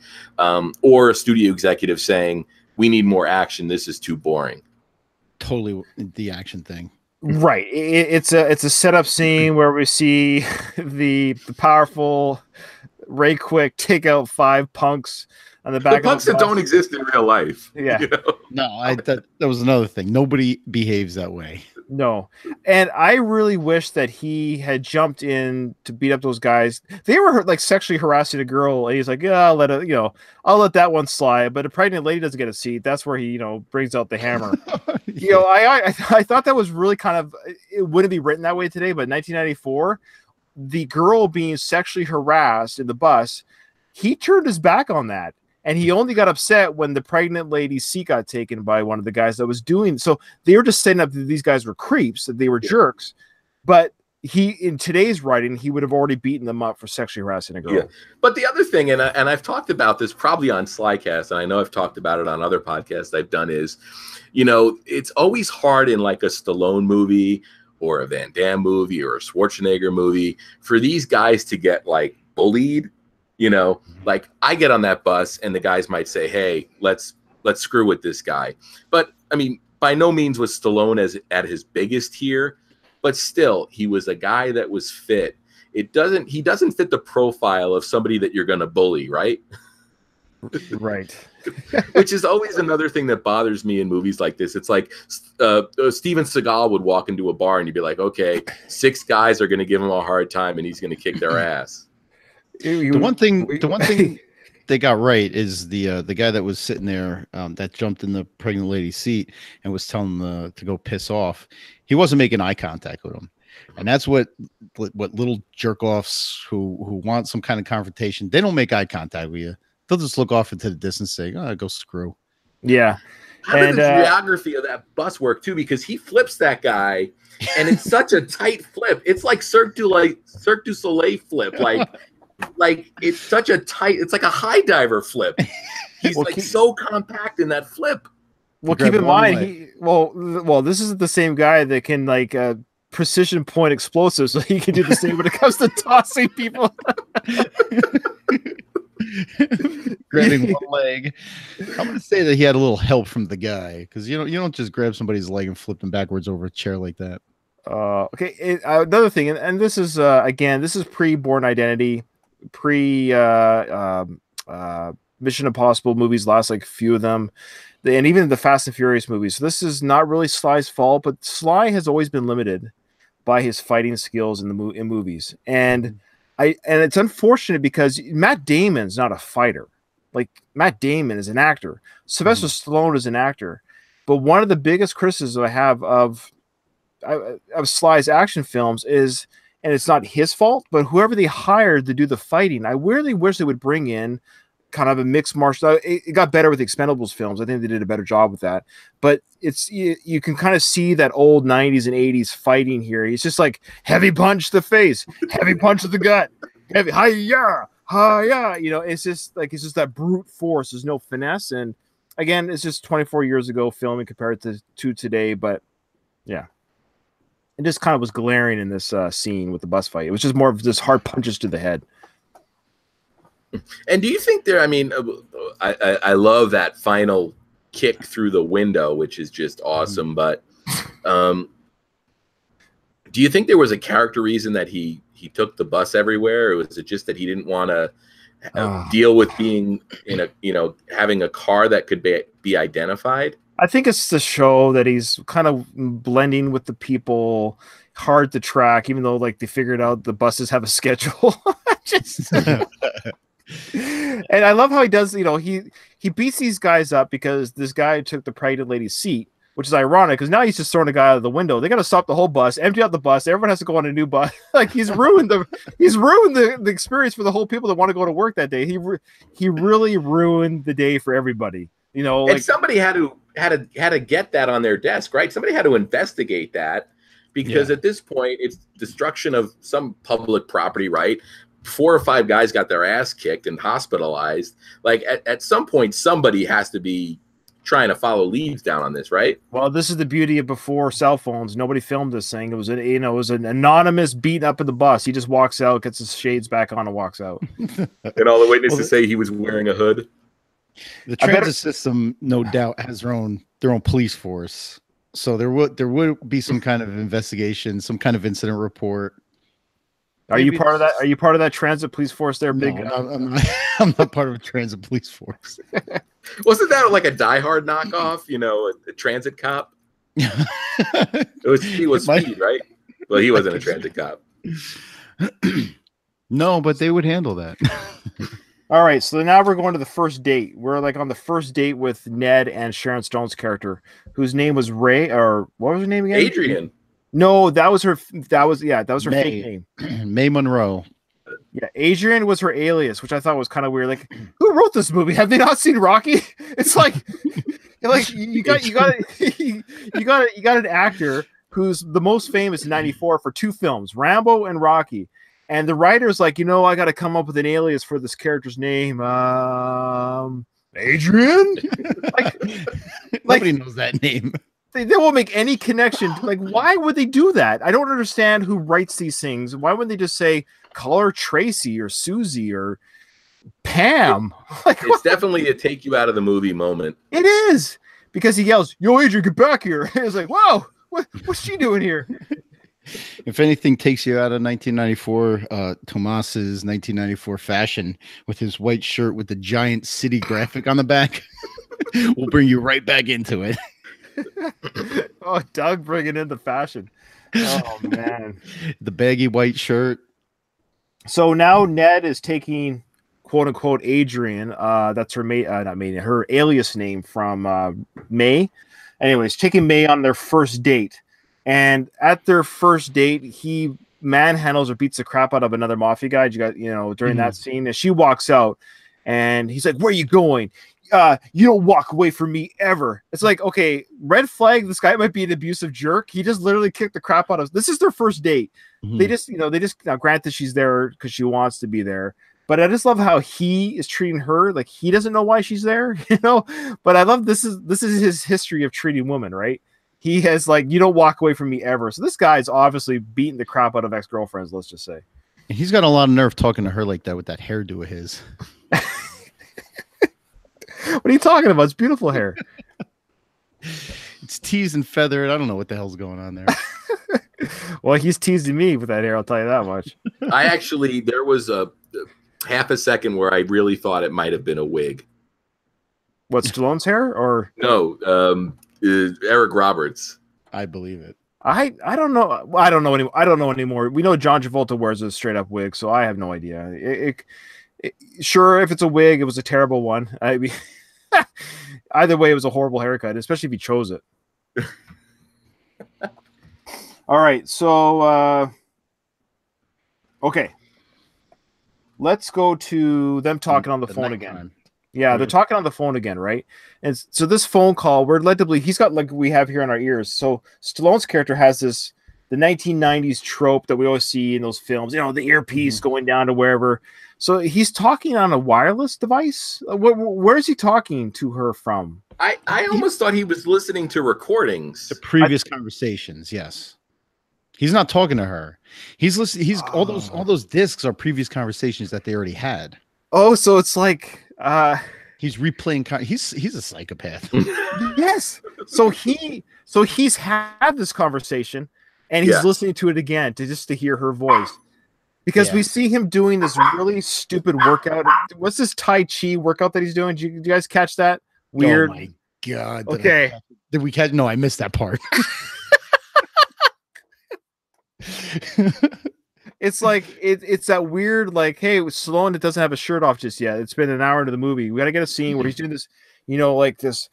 or a studio executive saying, "We need more action. This is too boring."
Totally the action thing.
Right. It's a setup scene where we see the powerful Ray Quick take out 5 punks on the back.
The punks that don't exist in real life.
Yeah.
No, that was another thing. Nobody behaves that way.
No. And I really wish that he had jumped in to beat up those guys. They were like sexually harassing a girl, and he's like, "Yeah, I'll let that one slide." But a pregnant lady doesn't get a seat. That's where he, brings out the hammer.
Yeah.
I thought that was really kind of, it wouldn't be written that way today, but 1994, the girl being sexually harassed in the bus, he turned his back on that. And he only got upset when the pregnant lady's seat got taken by one of the guys that was doing. So they were just setting up that these guys were creeps, that they were jerks. But in today's writing, he would have already beaten them up for sexually harassing a girl.
Yeah. But the other thing, and I've talked about this probably on SlyCast, and I know I've talked about it on other podcasts I've done, is, it's always hard in like a Stallone movie or a Van Damme movie or a Schwarzenegger movie for these guys to get like bullied. Like I get on that bus and the guys might say, "Hey, let's screw with this guy." But I mean, by no means was Stallone at his biggest here, but still he was a guy that was fit. He doesn't fit the profile of somebody that you're going to bully, right?
Right.
Which is always another thing that bothers me in movies like this. It's like Steven Seagal would walk into a bar and you'd be like, "Okay, 6 guys are going to give him a hard time and he's going to kick their ass."
The one thing they got right is the guy that was sitting there that jumped in the pregnant lady's seat and was telling them to go piss off. He wasn't making eye contact with him, and that's what little jerk offs who want some kind of confrontation. They don't make eye contact with you. They'll just look off into the distance, saying, "Oh, go screw."
Yeah.
How did the geography of that bus work too? Because he flips that guy, and it's such a tight flip. It's like Cirque du Soleil flip, like it's such a tight. It's like a high diver flip. He's so compact in that flip.
Well, keep in mind, this is the same guy that can like precision point explosives, so he can do the same when it comes to tossing people.
Grabbing one leg. I'm gonna say that he had a little help from the guy, because you don't just grab somebody's leg and flip them backwards over a chair like that.
Okay. Another thing, and this is again, this is pre-Born Identity, Mission Impossible movies, last like few of them, and even the Fast and Furious movies. So this is not really Sly's fault, but Sly has always been limited by his fighting skills in movies, and it's unfortunate because Matt Damon's not a fighter. Like, Matt Damon is an actor. Sylvester Stallone is an actor. But one of the biggest criticisms I have of Sly's action films is, and it's not his fault, but whoever they hired to do the fighting, I really wish they would bring in kind of a mixed martial art. It got better with the Expendables films. I think they did a better job with that. But you can kind of see that old 90s and 80s fighting here. He's just like, heavy punch to the face, heavy punch to the gut, heavy, hi-ya, hi-ya. It's just that brute force. There's no finesse. And again, it's just 24 years ago filming compared to today. But yeah. It just kind of was glaring in this scene with the bus fight. It was just more of just hard punches to the head.
And do you think I mean, I love that final kick through the window, which is just awesome. But do you think there was a character reason that he took the bus everywhere, or was it just that he didn't want to deal with being in having a car that could be identified?
I think it's to show that he's kind of blending with the people, hard to track, even though like they figured out the buses have a schedule. And I love how he does, he beats these guys up because this guy took the pregnant lady's seat, which is ironic because now he's just throwing a guy out of the window. They got to stop the whole bus, empty out the bus. Everyone has to go on a new bus. Like he's ruined the experience for the whole people that want to go to work that day. He really ruined the day for everybody.
And somebody had to get that on their desk, right? Somebody had to investigate that, because at this point it's destruction of some public property, right? 4 or 5 guys got their ass kicked and hospitalized. Like at some point, somebody has to be trying to follow leads down on this, right?
Well, this is the beauty of before cell phones. Nobody filmed this thing. It was an anonymous beat up in the bus. He just walks out, gets his shades back on, and walks out.
And all the witnesses say he was wearing a hood.
The transit system, no doubt, has their own police force. So there would be some kind of investigation, some kind of incident report.
Are you part of that? Are you part of that transit police force there, big guy?
I'm not part of a transit police force.
Wasn't that like a Die Hard knockoff? A transit cop. He was Speed, right? Well, he wasn't a transit cop.
No, but they would handle that.
All right, so now we're going to the first date. We're like on the first date with Ned and Sharon Stone's character, whose name was Ray, or what was her name again?
Adrian.
No, that was her fake name.
May Monroe.
Yeah, Adrian was her alias, which I thought was kind of weird. Like, who wrote this movie? Have they not seen Rocky? It's like you got an actor who's the most famous in '94 for 2 films, Rambo and Rocky. And the writer's like, I got to come up with an alias for this character's name. Adrian?
Nobody knows that name.
They won't make any connection. Like, why would they do that? I don't understand who writes these things. Why wouldn't they just say, call her Tracy or Susie or Pam?
It's definitely a take you out of the movie moment.
It is. Because he yells, yo, Adrian, get back here. It's like, whoa, what's she doing here?
If anything takes you out of 1994, Tomas's 1994 fashion with his white shirt with the giant city graphic on the back, we'll bring you right back into it.
Oh, Doug bringing in the fashion. Oh, man.
The baggy white shirt.
So now Ned is taking, quote unquote, Adrian. That's her her alias name from May. Anyways, taking May on their first date. And at their first date, he manhandles or beats the crap out of another mafia guy. During that scene, and she walks out, and he's like, "Where are you going? You don't walk away from me ever." It's like, okay, red flag. This guy might be an abusive jerk. He just literally kicked the crap out of. This is their first date. They just, now granted she's there because she wants to be there, But I just love how he is treating her like he doesn't know why she's there, you know. But I love this is his history of treating women, right? He has like, you don't walk away from me ever. So this guy's obviously beating the crap out of ex-girlfriends, let's just say.
And he's got a lot of nerve talking to her like that with that hairdo of his.
What are you talking about? It's beautiful hair.
It's teased and feathered. I don't know what the hell's going on there.
Well, he's teasing me with that hair, I'll tell you that much.
There was a half a second where I really thought it might have been a wig.
What, Stallone's hair or
no? Eric Roberts.
I believe it.
I don't know. I don't know anymore. I don't know anymore. We know John Travolta wears a straight up wig, so I have no idea. Sure, if it's a wig, it was a terrible one. I mean, either way, it was a horrible haircut, especially if he chose it. All right, so okay, let's go to them talking on the phone again.
Time.
Yeah, they're talking on the phone again, right? And so this phone call, we're led to believe he's got like we have here in our ears. So Stallone's character has the 1990s trope that we always see in those films, you know, the earpiece going down to wherever. So he's talking on a wireless device. Where is he talking to her from?
I almost thought he was listening to recordings.
The previous conversations, yes. He's not talking to her. He's listening. All those discs are previous conversations that they already had.
Oh, so it's like
he's replaying. He's a psychopath.
Yes. So he's had this conversation, and he's listening to it again to hear her voice, because we see him doing this really stupid workout. What's this Tai Chi workout that he's doing? Did you guys catch that? Weird.
Oh my god.
Okay.
Did we catch? No, I missed that part.
It's like it's that weird, like, hey, Stallone doesn't have a shirt off just yet. It's been an hour into the movie. We got to get a scene where he's doing this, you know, like this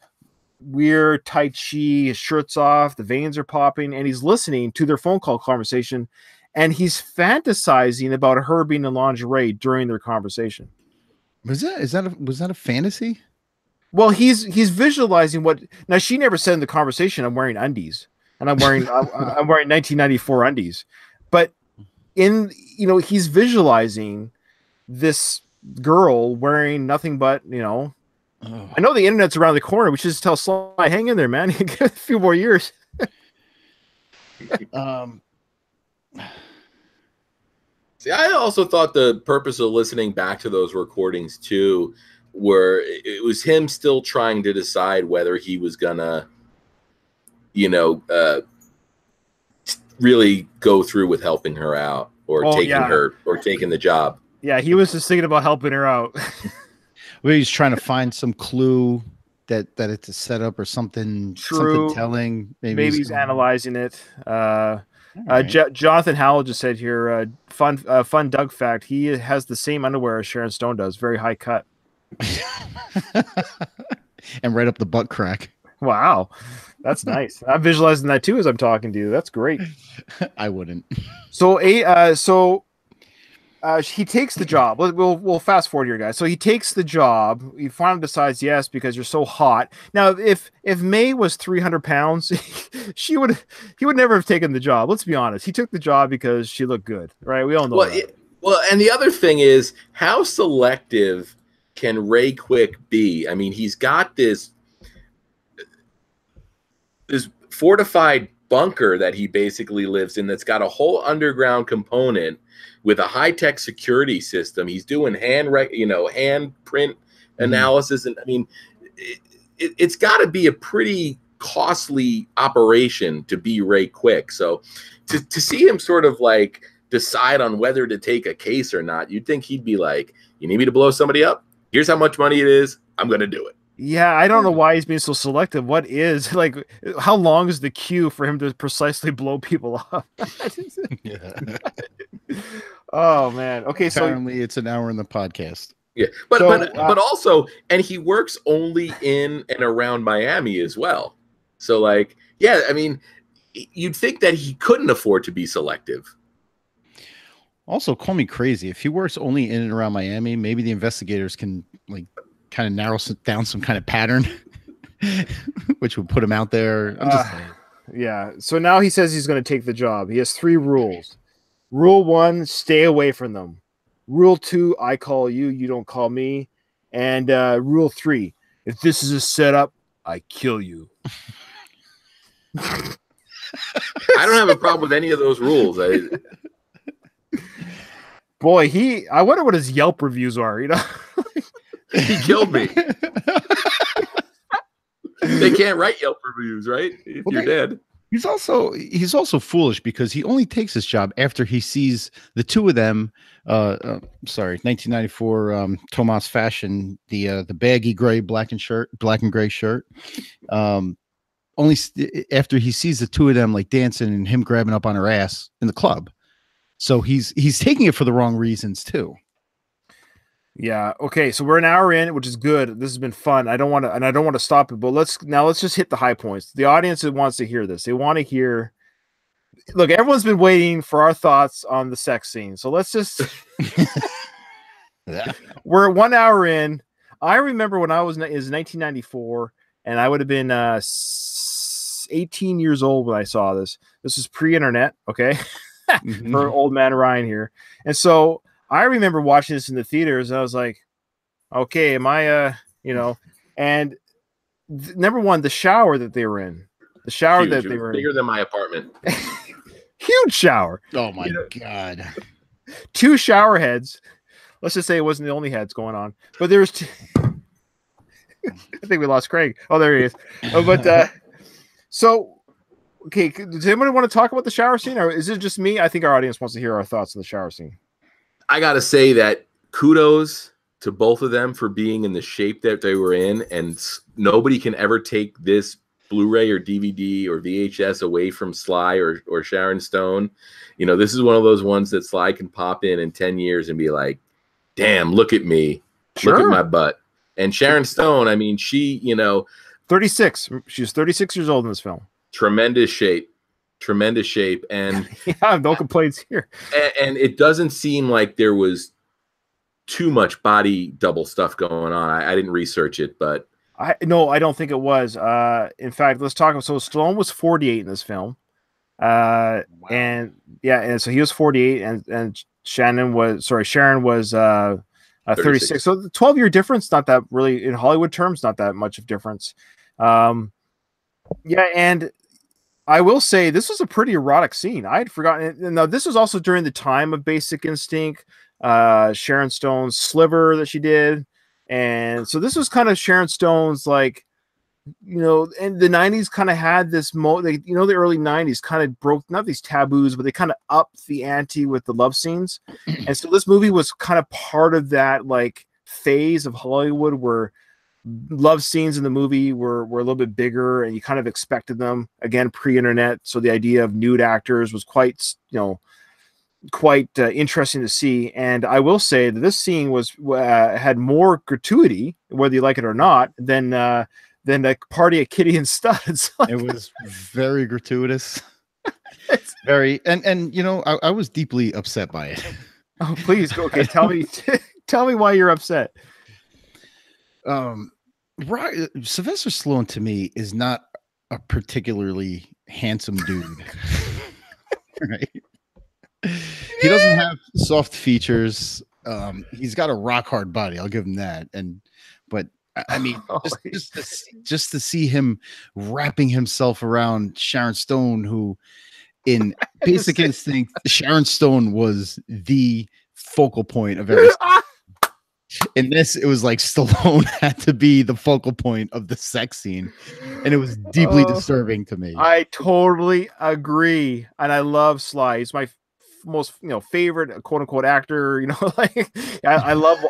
weird Tai Chi, his shirt's off, the veins are popping, and he's listening to their phone call conversation, and he's fantasizing about her being in lingerie during their conversation.
Was that a fantasy?
Well, he's visualizing what. Now, she never said in the conversation, "I'm wearing undies," and I'm wearing 1994 undies, but he's visualizing this girl wearing nothing but, you know. Oh. I know the internet's around the corner. We should just tell Sly, hang in there, man. Get a few more years.
See, I also thought the purpose of listening back to those recordings too, where it was him still trying to decide whether he was gonna, really go through with helping her out or taking the job.
Yeah, he was just thinking about helping her out.
Well, he's trying to find some clue that it's a setup or something.
True.
Something telling.
Maybe he's analyzing it. Jonathan Howell just said here, fun Doug fact. He has the same underwear as Sharon Stone does. Very high cut.
And right up the butt crack.
Wow. That's nice. I'm visualizing that too as I'm talking to you. That's great.
I wouldn't.
So he takes the job. We'll fast forward here, guys. So he takes the job. He finally decides yes because you're so hot. Now, if May was 300 pounds, he would never have taken the job. Let's be honest. He took the job because she looked good, right? We all know that.
Well, and the other thing is, how selective can Ray Quick be? I mean, he's got this fortified bunker that he basically lives in that's got a whole underground component with a high-tech security system. He's doing handprint analysis, and I mean, it's got to be a pretty costly operation to be Ray Quick. So to see him sort of like decide on whether to take a case or not, you'd think he'd be like, "You need me to blow somebody up? Here's how much money it is. I'm going to do it."
Yeah, I don't know why he's being so selective. What is, like, how long is the queue for him to precisely blow people up? Oh man. Okay,
apparently it's an hour in the podcast.
Yeah, but also, and he works only in and around Miami as well. So like, yeah, I mean, you'd think that he couldn't afford to be selective.
Also, call me crazy. If he works only in and around Miami, maybe the investigators can like kind of narrow down some kind of pattern, which would put him out there. I'm just saying.
Yeah. So now he says he's going to take the job. He has 3 rules. Rule 1, stay away from them. Rule 2, I call you, you don't call me. And Rule 3, if this is a setup, I kill you.
I don't have a problem with any of those rules.
Boy, I wonder what his Yelp reviews are, you know?
He killed me. They can't write Yelp reviews, right? If you're dead.
He's also foolish because he only takes this job after he sees the two of them. 1994 Tomas fashion, the baggy gray black and gray shirt. Only after he sees the two of them like dancing and him grabbing up on her ass in the club. So he's taking it for the wrong reasons too.
Yeah. Okay. So we're an hour in, which is good. This has been fun. I don't want to stop it, but let's just hit the high points. The audience wants to hear this. They want to hear. Look, everyone's been waiting for our thoughts on the sex scene. So let's just. We're 1 hour in. I remember when is 1994, and I would have been 18 years old when I saw this. This was pre-internet. Okay, for old man Ryan here, and so. I remember watching this in the theaters. And I was like, okay, am I, and number one, the shower that they were in,
bigger than my apartment,
huge shower.
Oh my God.
2 shower heads. Let's just say it wasn't the only heads going on, but there was two. I think we lost Craig. Oh, there he is. So, okay. Does anybody want to talk about the shower scene, or is it just me? I think our audience wants to hear our thoughts on the shower scene.
I got to say that kudos to both of them for being in the shape that they were in. And nobody can ever take this Blu-ray or DVD or VHS away from Sly or Sharon Stone. You know, this is one of those ones that Sly can pop in 10 years and be like, damn, look at me. Sure. Look at my butt. And Sharon Stone, I mean, she,
36. She's 36 years old in this film.
Tremendous shape. And
yeah, no complaints here.
And it doesn't seem like there was too much body double stuff going on. I didn't research it, but
I don't think it was. In fact, let's talk. So Stallone was 48 in this film, wow. And so he was 48, and Sharon was 36. So the 12-year difference, not that really in Hollywood terms, not that much of difference. And I will say this was a pretty erotic scene. I had forgotten. Now, this was also during the time of Basic Instinct, Sharon Stone's Sliver that she did. And so this was kind of Sharon Stone's, like, and the 90s kind of had this, the early 90s kind of broke, not these taboos, but they kind of upped the ante with the love scenes. And so this movie was kind of part of that, like, phase of Hollywood where love scenes in the movie were a little bit bigger, and you kind of expected them, again, pre-internet. So the idea of nude actors was quite interesting to see. And I will say that this scene had more gratuity, whether you like it or not, than the party at Kitty and Studs.
It was very gratuitous. Very, and I was deeply upset by it.
Oh, please go. Okay, tell me why you're upset.
Sylvester Stallone to me is not a particularly handsome dude. Right? He doesn't have soft features. He's got a rock hard body. I'll give him that. But I mean, just to see him wrapping himself around Sharon Stone, who in Basic Instinct, Sharon Stone was the focal point of everything. In this, it was like Stallone had to be the focal point of the sex scene, and it was deeply disturbing to me.
I totally agree, and I love Sly. He's my most favorite quote unquote actor. Like I love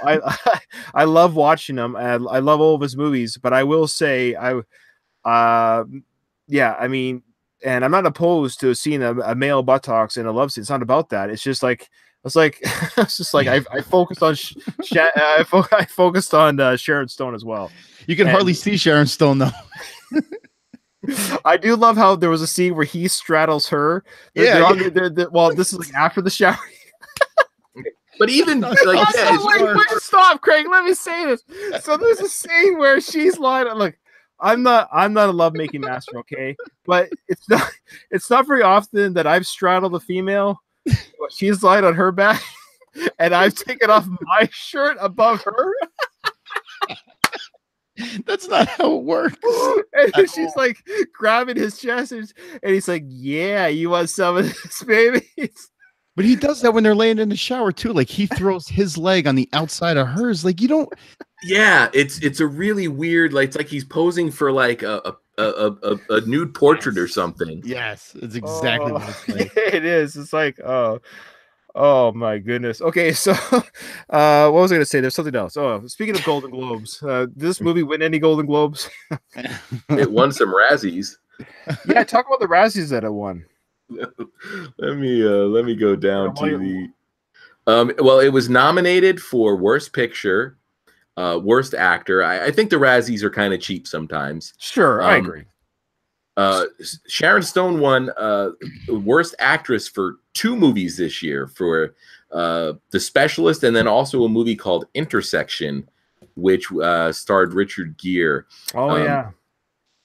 watching him. I love all of his movies, but I will say I mean, and I'm not opposed to seeing a male buttocks in a love scene. It's not about that. It's just like. It's just like I focused on I focused on Sharon Stone as well.
You can hardly see Sharon Stone though.
I do love how there was a scene where he straddles her. Well, this is like after the shower.
But even
stop, Craig. Let me say this. So there's a scene where she's lying. Look, I'm not a lovemaking master, okay? But it's not very often that I've straddled a female. She's lying on her back. and I've taken off my shirt above her.
That's not how it works.
And she's like grabbing his chest, and he's like, "Yeah, you want some of this, baby?"
But he does that when they're laying in the shower too. Like he throws his leg on the outside of hers. Like you don't.
Yeah, it's a really weird. Like it's like he's posing for like a nude portrait or something.
Yes, it's exactly what it's like.
It is. It's like, oh my goodness. Okay, so what was I going to say? There's something else. Oh, speaking of Golden Globes, did this movie win any Golden Globes?
It won some Razzies.
Yeah, talk about the Razzies that it won.
Let me go down to the. Well, it was nominated for Worst Picture, Worst Actor. I think the Razzies are kind of cheap sometimes.
Sure, I agree.
Sharon Stone won Worst Actress for 2 movies this year, for The Specialist, and then also a movie called Intersection, which starred Richard Gere.
Oh yeah.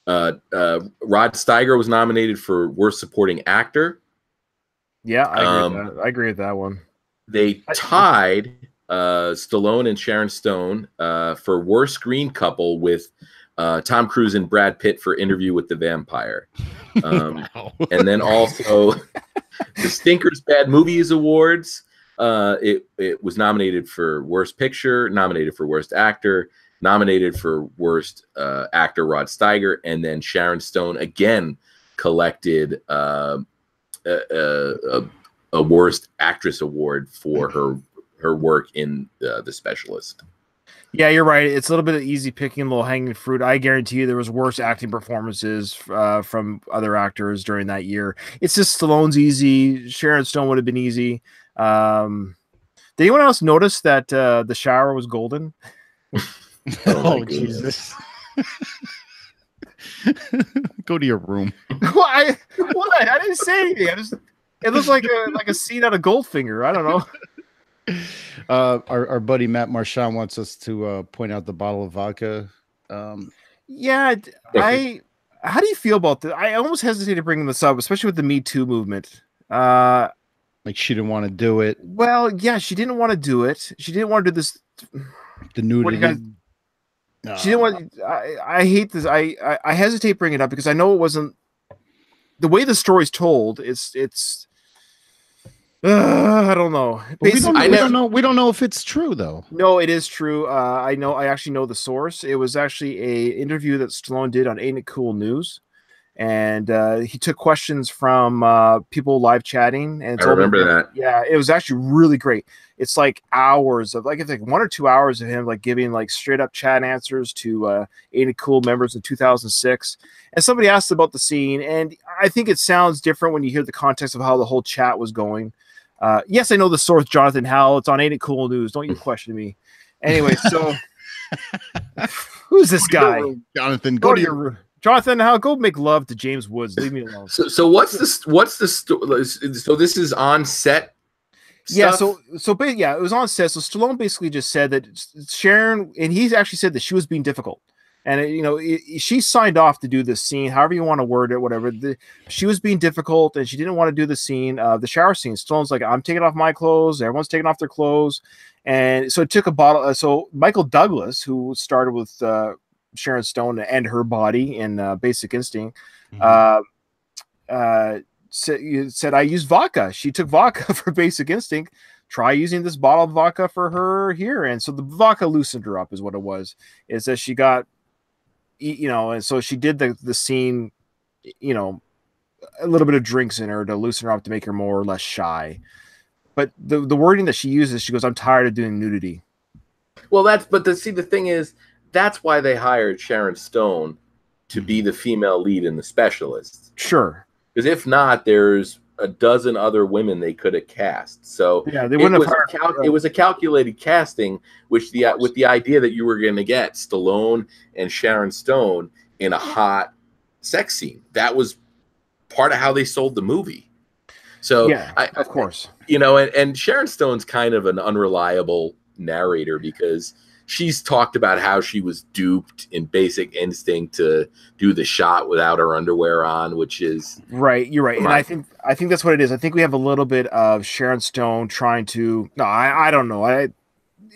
Rod Steiger was nominated for Worst Supporting Actor.
Yeah, I agree with that. I agree with that one.
They tied Stallone and Sharon Stone for Worst Screen Couple with Tom Cruise and Brad Pitt for Interview with the Vampire.
Wow.
And then also the Stinkers Bad Movies Awards. It was nominated for Worst Picture, nominated for Worst Actor, nominated for Worst Actor Rod Steiger, and then Sharon Stone again collected a Worst Actress award for her work in The Specialist.
Yeah, you're right. It's a little bit of easy picking, low hanging fruit. I guarantee you there was worse acting performances from other actors during that year. It's just Stallone's easy. Sharon Stone would have been easy. Did anyone else notice that the shower was golden?
Oh Jesus. Go to your room.
Well, I didn't say anything. It looks like a scene out of Goldfinger. I don't know.
Our buddy Matt Marchand wants us to point out the bottle of vodka.
Yeah, how do you feel about this? I almost hesitate to bring this up, especially with the Me Too movement.
Like she didn't want to do it.
Well, yeah, she didn't want to do it. She didn't want to do this.
The nudity.
She didn't want. I hate this. I hesitate bringing it up because I know it wasn't the way the story's told. It's. I don't know.
We don't know if it's true though.
No, it is true. I actually know the source. It was actually a interview that Stallone did on Ain't It Cool News, and he took questions from people live chatting. And
I remember that.
Yeah, it was actually really great. It's like hours of it's like 1 or 2 hours of him like giving like straight up chat answers to Ain't It Cool members in 2006. And somebody asked about the scene, and I think it sounds different when you hear the context of how the whole chat was going. Yes, I know the source, Jonathan Howell. It's on Ain't It Cool News. Don't you question me. Anyway, so who's this guy?
Jonathan, go to your room.
Jonathan Howell, go make love to James Woods. Leave me alone.
So what's the story? So this is on set.
Yeah, so it was on set. So Stallone basically just said that Sharon, and he's actually said that she was being difficult. And she signed off to do this scene, however you want to word it, whatever. She was being difficult, and she didn't want to do the scene, the shower scene. Stallone's like, I'm taking off my clothes. Everyone's taking off their clothes, and so it took a bottle. So Michael Douglas, who started with Sharon Stone and her body in Basic Instinct, said I used vodka. She took vodka for Basic Instinct. Try using this bottle of vodka for her here, and so the vodka loosened her up, is what it was. Is that she got. And so she did the scene, a little bit of drinks in her to loosen her up to make her more or less shy. But the wording that she uses, she goes, I'm tired of doing nudity.
Well, the thing is, that's why they hired Sharon Stone to be the female lead in The Specialist.
Sure.
Because if not, there's a dozen other women they could have cast. So
yeah, they wouldn't have
it was a calculated casting, with the idea that you were going to get Stallone and Sharon Stone in a hot sex scene. That was part of how they sold the movie. So
yeah, of course,
and Sharon Stone's kind of an unreliable narrator because she's talked about how she was duped in Basic Instinct to do the shot without her underwear on, which is
right. You're right, and I think that's what it is. I think we have a little bit of Sharon Stone trying to. No, I don't know.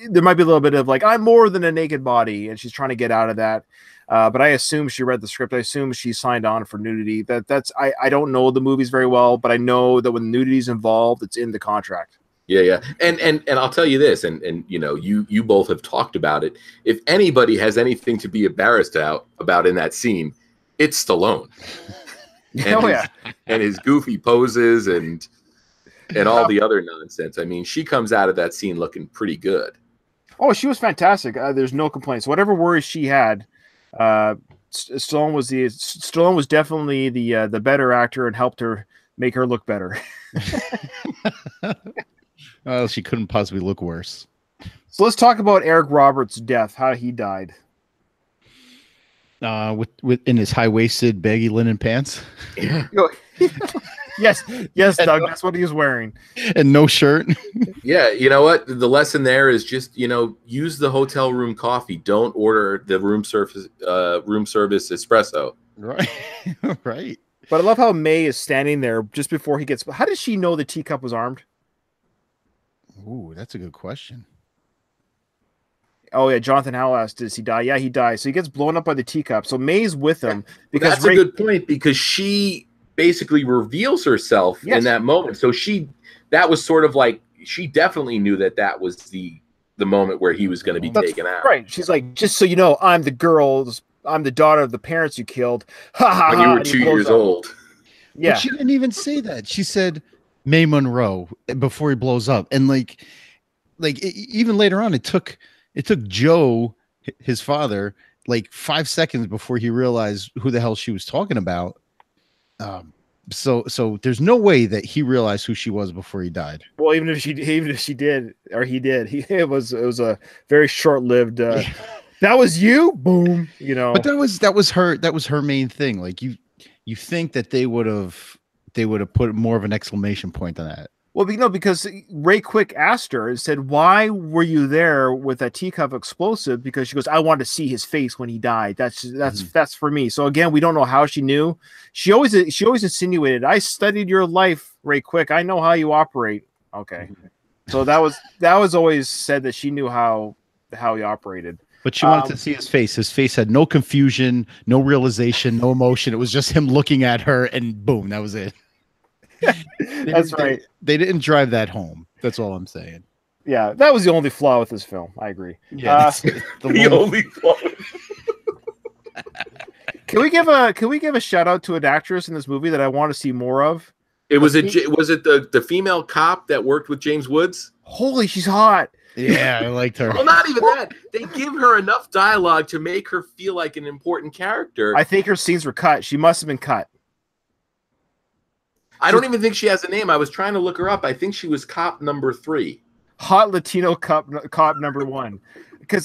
There might be a little bit of like, I'm more than a naked body, and she's trying to get out of that. But I assume she read the script. I assume she signed on for nudity. I don't know the movies very well, but I know that when nudity is involved, it's in the contract.
Yeah. And I'll tell you this, and you know, you both have talked about it. If anybody has anything to be embarrassed about in that scene, it's Stallone. And his goofy poses and all the other nonsense. I mean, she comes out of that scene looking pretty good.
Oh, she was fantastic. There's no complaints. Whatever worries she had, Stallone was definitely the better actor and helped her make her look better.
Well, she couldn't possibly look worse.
So let's talk about Eric Roberts' death, how he died.
With in his high-waisted baggy linen pants.
Yeah.
Yes, Doug, that's what he was wearing.
And no shirt.
Yeah, you know what? The lesson there is just, you know, use the hotel room coffee. Don't order the room service espresso.
Right. Right.
But I love how May is standing there just before he gets. How did she know the teacup was armed?
Ooh, that's a good question.
Oh yeah, Jonathan Howell asked, "Does he die?" Yeah, he dies. So he gets blown up by the teacup. So May's with him because
that's a good point, because she basically reveals herself in that moment. So that was sort of like, she definitely knew that was the moment where he was going to be taken out.
Right. She's like, just so you know, I'm the daughter of the parents you killed.
When you were 2 years old.
Yeah. But she didn't even say that. She said May Monroe before he blows up. And like even later on, it took Joe, his father, like 5 seconds before he realized who the hell she was talking about. So there's no way that he realized who she was before he died.
Well, even if she did, or he did, it was a very short-lived. That was you, boom. You know,
but that was her main thing. Like you think that they would have put more of an exclamation point on that.
Well, because Ray Quick asked her and said, "Why were you there with that teacup explosive?" Because she goes, "I wanted to see his face when he died. That's for me." So again, we don't know how she knew. She always insinuated, "I studied your life, Ray Quick. I know how you operate." Okay, so that was always said that she knew how he operated.
But she wanted to see his face. His face had no confusion, no realization, no emotion. It was just him looking at her, and boom, that was it.
That's right.
They didn't drive that home. That's all I'm saying.
Yeah, that was the only flaw with this film. I agree.
Yeah,
the only flaw.
Can we give a shout out to an actress in this movie that I want to see more of?
Was it the female cop that worked with James Woods?
Holy, she's hot.
Yeah, I liked her.
Well, not even that. They give her enough dialogue to make her feel like an important character.
I think her scenes were cut. She must have been cut.
I don't even think she has a name. I was trying to look her up. I think she was cop number 3.
Hot Latino cop number 1.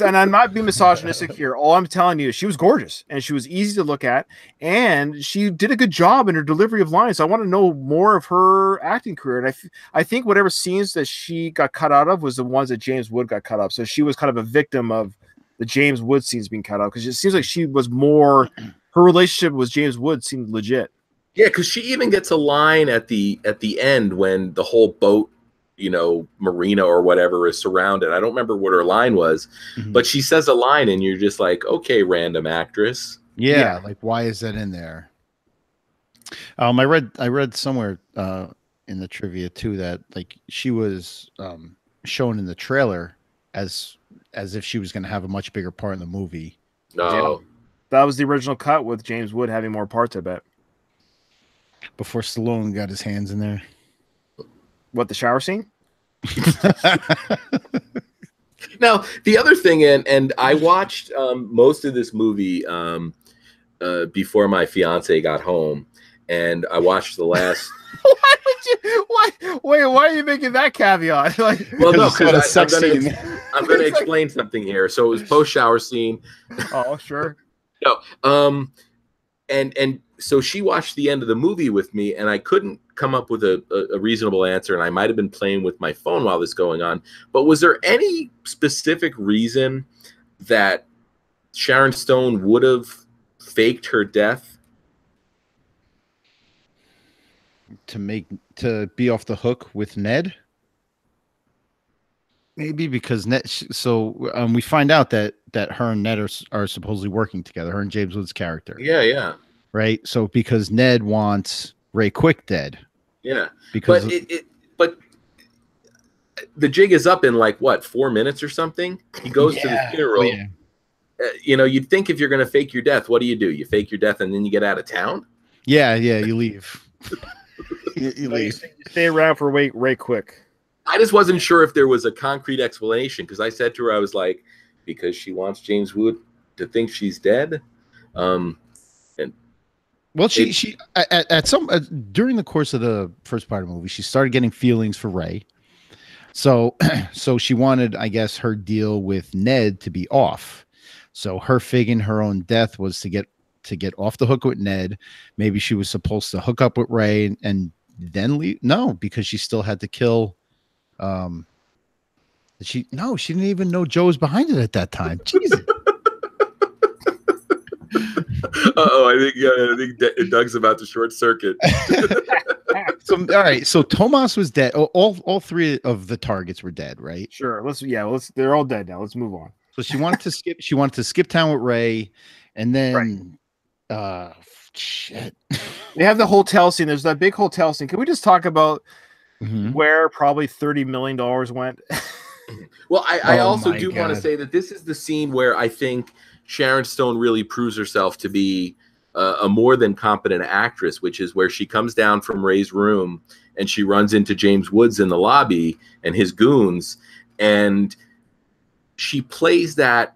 And I'm not being misogynistic here. All I'm telling you is she was gorgeous and she was easy to look at, and she did a good job in her delivery of lines. I want to know more of her acting career. And I think whatever scenes that she got cut out of was the ones that James Wood got cut out. So she was kind of a victim of the James Wood scenes being cut out, because it seems like she was more, her relationship with James Wood seemed legit.
Yeah, because she even gets a line at the end when the whole boat, you know, marina or whatever is surrounded. I don't remember what her line was, but she says a line and you're just like, okay, random actress.
Yeah, like why is that in there? I read somewhere in the trivia too that like she was shown in the trailer as if she was going to have a much bigger part in the movie.
No,
yeah. That was the original cut with James Wood having more parts, I bet.
Before Stallone got his hands in there.
What, the shower scene?
Now, the other thing, and I watched most of this movie before my fiance got home, and I watched the last.
Why are you making that caveat? Like,
well, no, because I'm going to explain something here. So it was post shower scene.
Oh, sure.
No, and so she watched the end of the movie with me, and I couldn't come up with a reasonable answer, and I might have been playing with my phone while this was going on. But was there any specific reason that Sharon Stone would have faked her death
to be off the hook with Ned? Maybe because Ned. So we find out that her and Ned are supposedly working together. Her and James Woods' character.
Yeah.
Right. So because Ned wants Ray Quick dead.
Yeah.
Because
but the jig is up in like what, 4 minutes or something. He goes to the funeral.
Oh, yeah.
You'd think if you're going to fake your death, what do? You fake your death and then you get out of town?
Yeah. You leave. you leave.
You stay around for Ray Quick.
I just wasn't sure if there was a concrete explanation, because I said to her, I was like, because she wants James Wood to think she's dead. Well,
she at some during the course of the first part of the movie, she started getting feelings for Ray. So she wanted, I guess, her deal with Ned to be off. So her faking her own death was to get off the hook with Ned. Maybe she was supposed to hook up with Ray and then leave. No, because she still had to kill. She didn't even know Joe was behind it at that time. Jesus.
I think Doug's about to short circuit.
So all right, so Tomas was dead. All three of the targets were dead, right?
Sure. They're all dead now. Let's move on.
So she wanted to skip town with Ray, and then shit.
They have the hotel scene. There's that big hotel scene. Can we just talk about where probably $30 million went?
Well, I also do want to say that this is the scene where I think Sharon Stone really proves herself to be a more than competent actress, which is where she comes down from Ray's room and she runs into James Woods in the lobby and his goons, and she plays that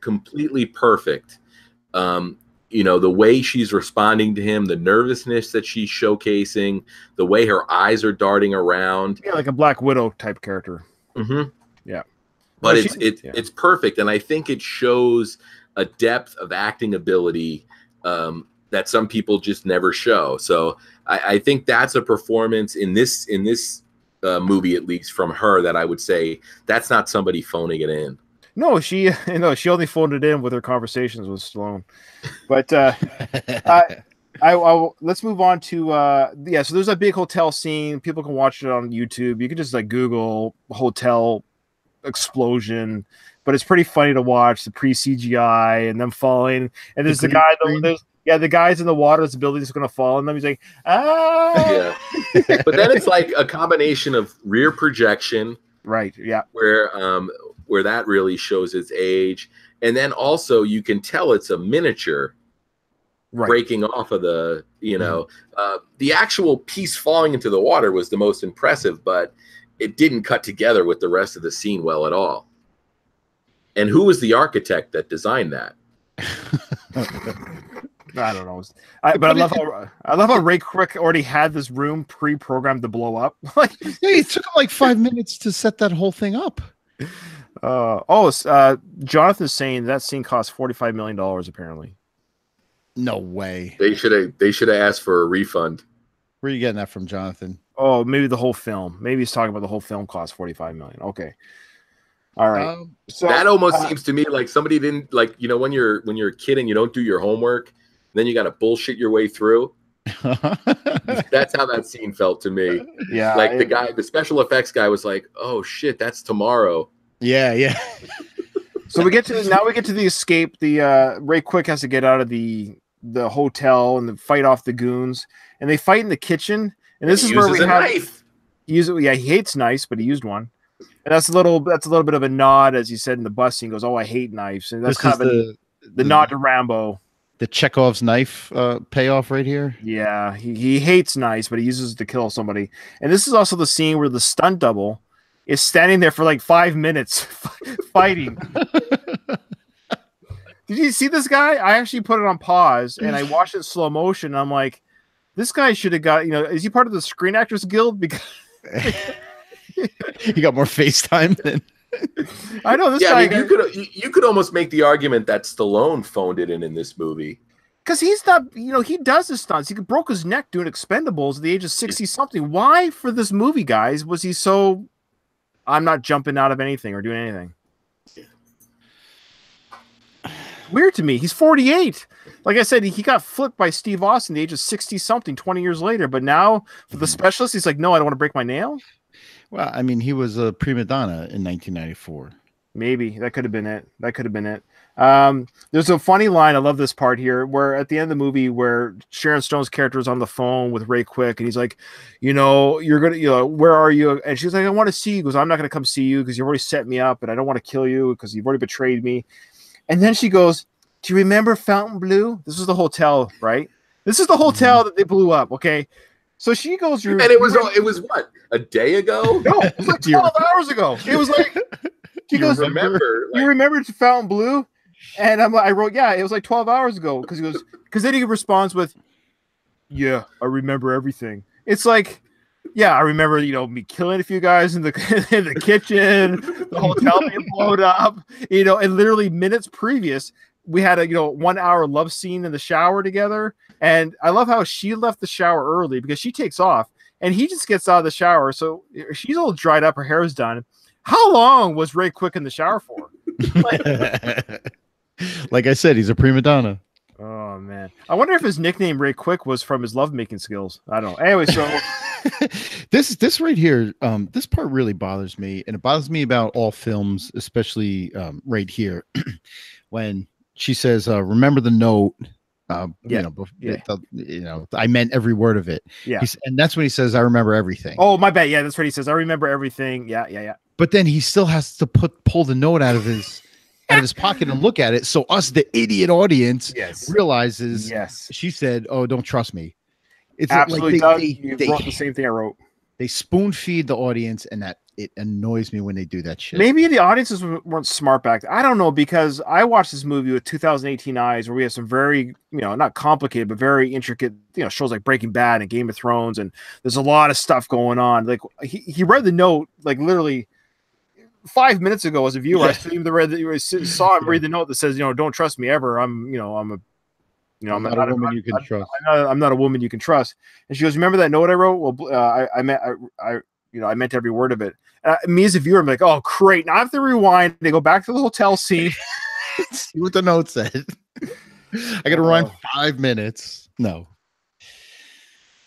completely perfect. The way she's responding to him, the nervousness that she's showcasing, the way her eyes are darting around.
Yeah, like a Black Widow type character.
Mm-hmm.
Yeah.
But it's perfect, and I think it shows a depth of acting ability that some people just never show. So I think that's a performance in this movie, at least from her, that I would say that's not somebody phoning it in.
No, she only phoned it in with her conversations with Stallone. But let's move on to so there's a big hotel scene. People can watch it on YouTube. You can just like Google hotel explosion, but it's pretty funny to watch the pre-CGI and them falling. And there's the guys in the water. The building's going to fall, and then he's like,
yeah. But then it's like a combination of rear projection,
right? Yeah,
where that really shows its age, and then also you can tell it's a miniature. Right. Breaking off of the actual piece falling into the water was the most impressive, but it didn't cut together with the rest of the scene well at all. And who was the architect that designed that?
I don't know. I love how Ray Quick already had this room pre-programmed to blow up.
It took him like 5 minutes to set that whole thing up.
Jonathan's saying that scene cost $45 million apparently.
No way.
They should have asked for a refund.
Where are you getting that from, Jonathan?
Oh, maybe the whole film. Maybe he's talking about the whole film cost $45 million. Okay. All right.
So that almost seems to me like somebody didn't when you're a kid and you don't do your homework, then you got to bullshit your way through. That's how that scene felt to me.
Yeah.
Like the special effects guy was like, "Oh shit, that's tomorrow."
Yeah.
So we get to the escape. The Ray Quick has to get out of the hotel and fight off the goons, and they fight in the kitchen. And this is where we have
knife.
He hates knives, but he used one. And that's a little bit of a nod, as he said in the bus scene. He goes, "Oh, I hate knives," and that's kind of the nod to Rambo.
The Chekhov's knife payoff right here.
Yeah, he hates knives, but he uses it to kill somebody. And this is also the scene where the stunt double is standing there for like 5 minutes fighting. Did you see this guy? I actually put it on pause and I watched it in slow motion. And I'm like, this guy should have got, is he part of the Screen Actors Guild? Because
he got more FaceTime than.
I know this guy.
I mean, you could almost make the argument that Stallone phoned it in this movie.
Because he's not, he does the stunts. He broke his neck doing Expendables at the age of 60 something. Why for this movie, guys, was he so? I'm not jumping out of anything or doing anything. weird to me. He's 48. Like I said, he got flipped by Steve Austin at the age of 60 something 20 years later. But now for the specialist, he's like, no, I don't want to break my nail.
Well, I mean, he was a prima donna in 1994.
Maybe that could have been it. That could have been it. There's a funny line. I love this part here where at the end of the movie where Sharon Stone's character is on the phone with Ray Quick and he's like, you're going to, where are you? And she's like, I want to see you. He goes, I'm not going to come see you because you've already set me up and I don't want to kill you because you've already betrayed me. And then she goes, do you remember Fountain Blue? This is the hotel, right? This is the hotel that they blew up. Okay. So she goes,
and it was what, a day ago?
No, it was like 12 hours ago. It was like, she goes, you remember Fountain Blue? And I wrote, yeah, it was like 12 hours ago. Because then he responds with, yeah, I remember everything. It's like, yeah, I remember, me killing a few guys in the kitchen, the hotel being blown up, and literally minutes previous, we had a 1 hour love scene in the shower together. And I love how she left the shower early because she takes off and he just gets out of the shower. So she's all dried up, her hair is done. How long was Ray Quick in the shower for?
Like I said, he's a prima donna.
Oh man, I wonder if his nickname Ray Quick was from his lovemaking skills. I don't know. Anyway, so
this right here, this part really bothers me, and it bothers me about all films, especially right here, when she says, "Remember the note." I meant every word of it.
Yeah,
and that's when he says, "I remember everything."
Oh, my bad. Yeah, that's what he says. I remember everything. Yeah.
But then he still has to pull the note out of his pocket and look at it. So us, the idiot audience, realizes.
Yes,
she said, "Oh, don't trust me."
It's absolutely like they wrote the same thing I wrote.
They spoon feed the audience, and that it annoys me when they do that shit.
Maybe the audiences weren't smart back then. I don't know, because I watched this movie with 2018 eyes where we have some very, not complicated, but very intricate, shows like Breaking Bad and Game of Thrones. And there's a lot of stuff going on. Like he read the note, like literally 5 minutes ago as a viewer. I saw him read the note that says, don't trust me ever. I'm not a woman you can trust. I'm not a woman you can trust. And she goes, remember that note I wrote? Well, I meant every word of it. Me as a viewer, I'm like, oh, great. Now I have to rewind. They go back to the hotel scene.
See what the note said. I got to rewind 5 minutes. No.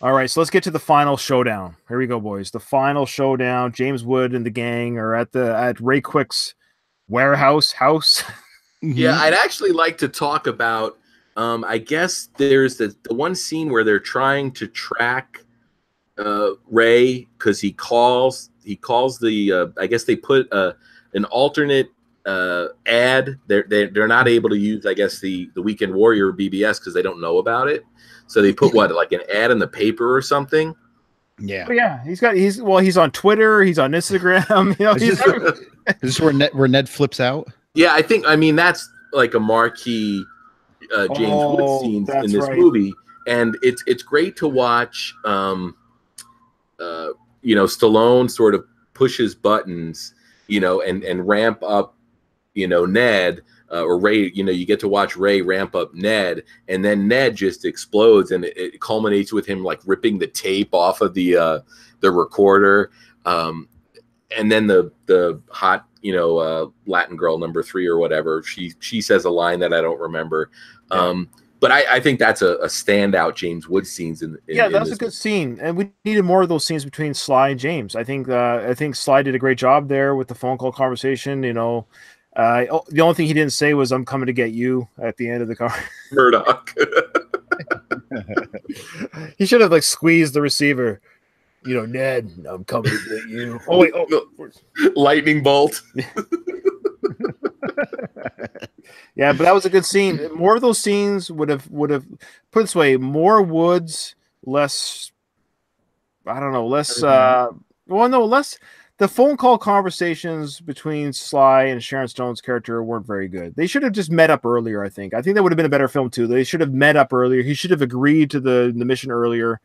All right, so let's get to the final showdown. Here we go, boys. The final showdown. James Wood and the gang are at Ray Quick's warehouse house.
Yeah, I'd actually like to talk about. I guess there's the one scene where they're trying to track Ray because he calls the. I guess they put an alternate ad. They're not able to use, I guess, the Weekend Warrior BBS because they don't know about it. So they put like an ad in the paper or something.
Yeah. Oh, yeah. He's on Twitter. He's on Instagram.
Is this where Ned flips out?
Yeah, I mean that's like a marquee James Wood scenes in this movie, and it's great to watch. Stallone sort of pushes buttons, and ramp up, Ned. Or Ray, you get to watch Ray ramp up Ned, and then Ned just explodes, and it culminates with him like ripping the tape off of the recorder, and then the hot Latin girl number 3 or whatever, she says a line that I don't remember, but I think that's a standout James Wood scenes
that's a good scene, and we needed more of those scenes between Sly and James. I think Sly did a great job there with the phone call conversation. The only thing he didn't say was "I'm coming to get you" at the end of the car.
Murdoch.
He should have squeezed the receiver. Ned, I'm coming to get you. Oh wait,
lightning bolt.
Yeah, but that was a good scene. More of those scenes would have put it this way: more Woods, less. I don't know, less. Less. The phone call conversations between Sly and Sharon Stone's character weren't very good. They should have just met up earlier, I think. I think that would have been a better film, too. They should have met up earlier. He should have agreed to the mission earlier.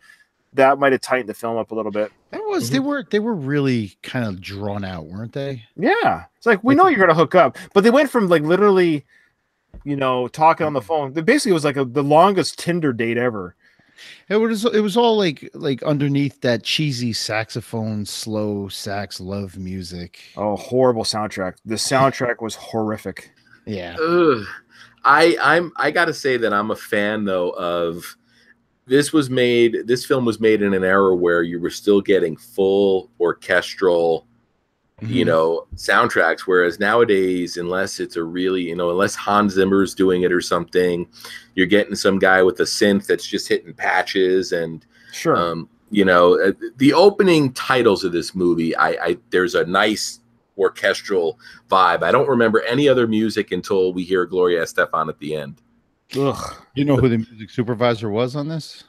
That might have tightened the film up a little bit.
That was they were really kind of drawn out, weren't they?
Yeah. It's like, we know you're going to hook up. But they went from literally, talking on the phone. It basically was the longest Tinder date ever.
It was all like underneath that cheesy saxophone, slow sax love music.
Oh, horrible soundtrack. The soundtrack was horrific.
Yeah.
Ugh. I got to say that I'm a fan though of this film was made in an era where you were still getting full orchestral, soundtracks, whereas nowadays, unless it's a really, unless Hans Zimmer's doing it or something, you're getting some guy with a synth that's just hitting patches. And
sure,
the opening titles of this movie, I there's a nice orchestral vibe. I don't remember any other music until we hear Gloria Estefan at the end.
Ugh.
You know who the music supervisor was on this?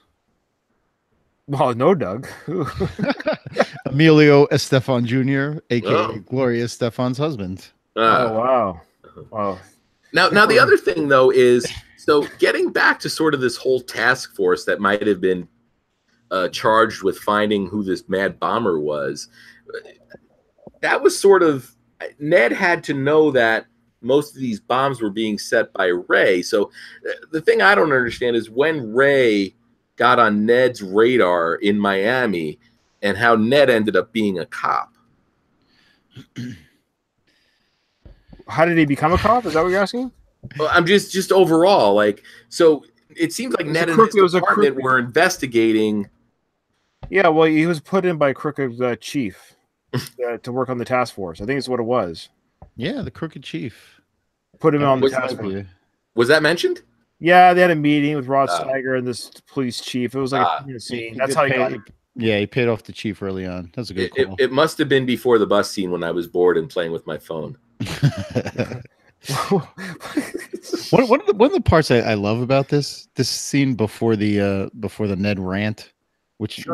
Well, no, Doug.
Emilio Estefan Jr., aka Gloria Estefan's husband.
Oh wow! Wow.
Now the other thing though is, so getting back to sort of this whole task force that might have been charged with finding who this mad bomber was. That was sort of, Ned had to know that most of these bombs were being set by Ray. So the thing I don't understand is when Ray got on Ned's radar in Miami and how Ned ended up being a cop.
How did he become a cop? Is that what you're asking?
Well, I'm just overall, like, so it seems like Ned and his department were investigating.
Yeah, well, he was put in by a crooked chief. To work on the task force. I think it's what it was.
Yeah, the crooked chief.
Put him on the task force.
Was that mentioned?
Yeah, they had a meeting with Rod Steiger and this police chief. It was like a scene. That's how he got it.
Yeah, he paid off the chief early on. That's a good call.
It must have been before the bus scene when I was bored and playing with my phone.
One of the parts I love about this scene before the Ned rant, which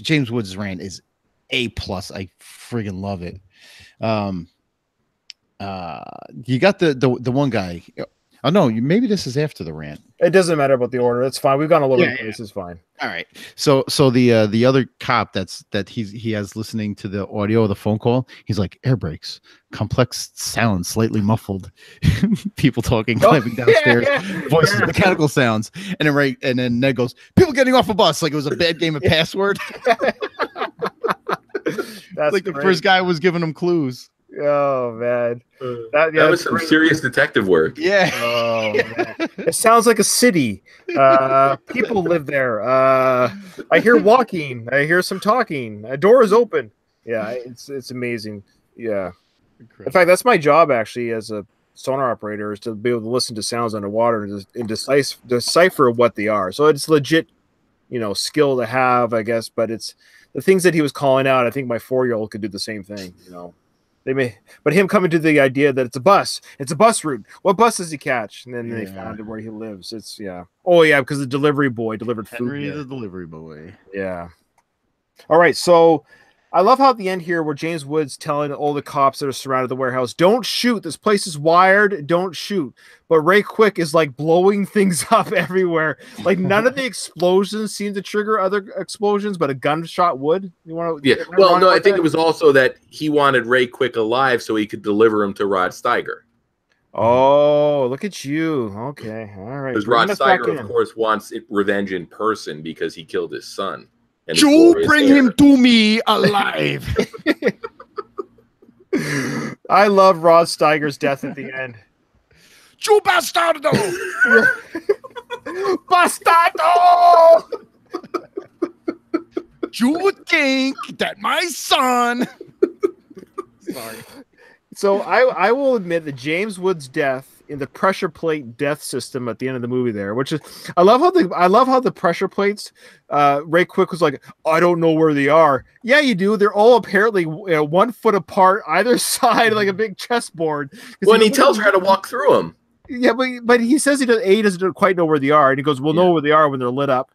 James Woods' rant is A+. I friggin' love it. You got the one guy. Oh no, maybe this is after the rant.
It doesn't matter about the order. It's fine. We've gone a little bit. This is fine.
All right. So the other cop that he has listening to the audio of the phone call, he's like, air brakes, complex sounds, slightly muffled, people talking, climbing downstairs, voices, mechanical sounds, and then Ned goes, people getting off a bus, like it was a bad game of Password.
That's
like the first guy was giving him clues.
Oh man,
that was some serious detective work.
Yeah.
Oh man, it sounds like a city. People live there. I hear walking. I hear some talking. A door is open. Yeah, it's amazing. Yeah. Incredible. In fact, that's my job actually as a sonar operator, is to be able to listen to sounds underwater and decipher what they are. So it's legit, skill to have, I guess. But it's the things that he was calling out. I think my 4-year-old could do the same thing. But him coming to the idea that it's a bus route. What bus does he catch? And then they found where he lives. Because the delivery boy delivered food.
Henry the delivery boy.
Yeah. All right, so I love how at the end here where James Woods telling all the cops that are surrounded the warehouse, don't shoot. This place is wired. Don't shoot. But Ray Quick is like blowing things up everywhere. Like none of the explosions seem to trigger other explosions, but a gunshot would. Well,
no, I think it was also that he wanted Ray Quick alive so he could deliver him to Rod Steiger.
Oh, look at you. Okay. All right.
Because Rod Steiger, of course, wants revenge in person because he killed his son.
You bring him to me alive.
I love Rod Steiger's death at the end.
You bastardo!
Bastardo!
You think that my son...
Sorry. So I will admit that James Woods' death in the pressure plate death system at the end of the movie there, which is I love how the pressure plates, Ray Quick was like, I don't know where they are. Yeah, you do. They're all apparently 1 foot apart either side, like a big chessboard.
When he tells her how to walk through them.
Yeah, but he says he doesn't quite know where they are, and he goes, "We'll know where they are when they're lit up."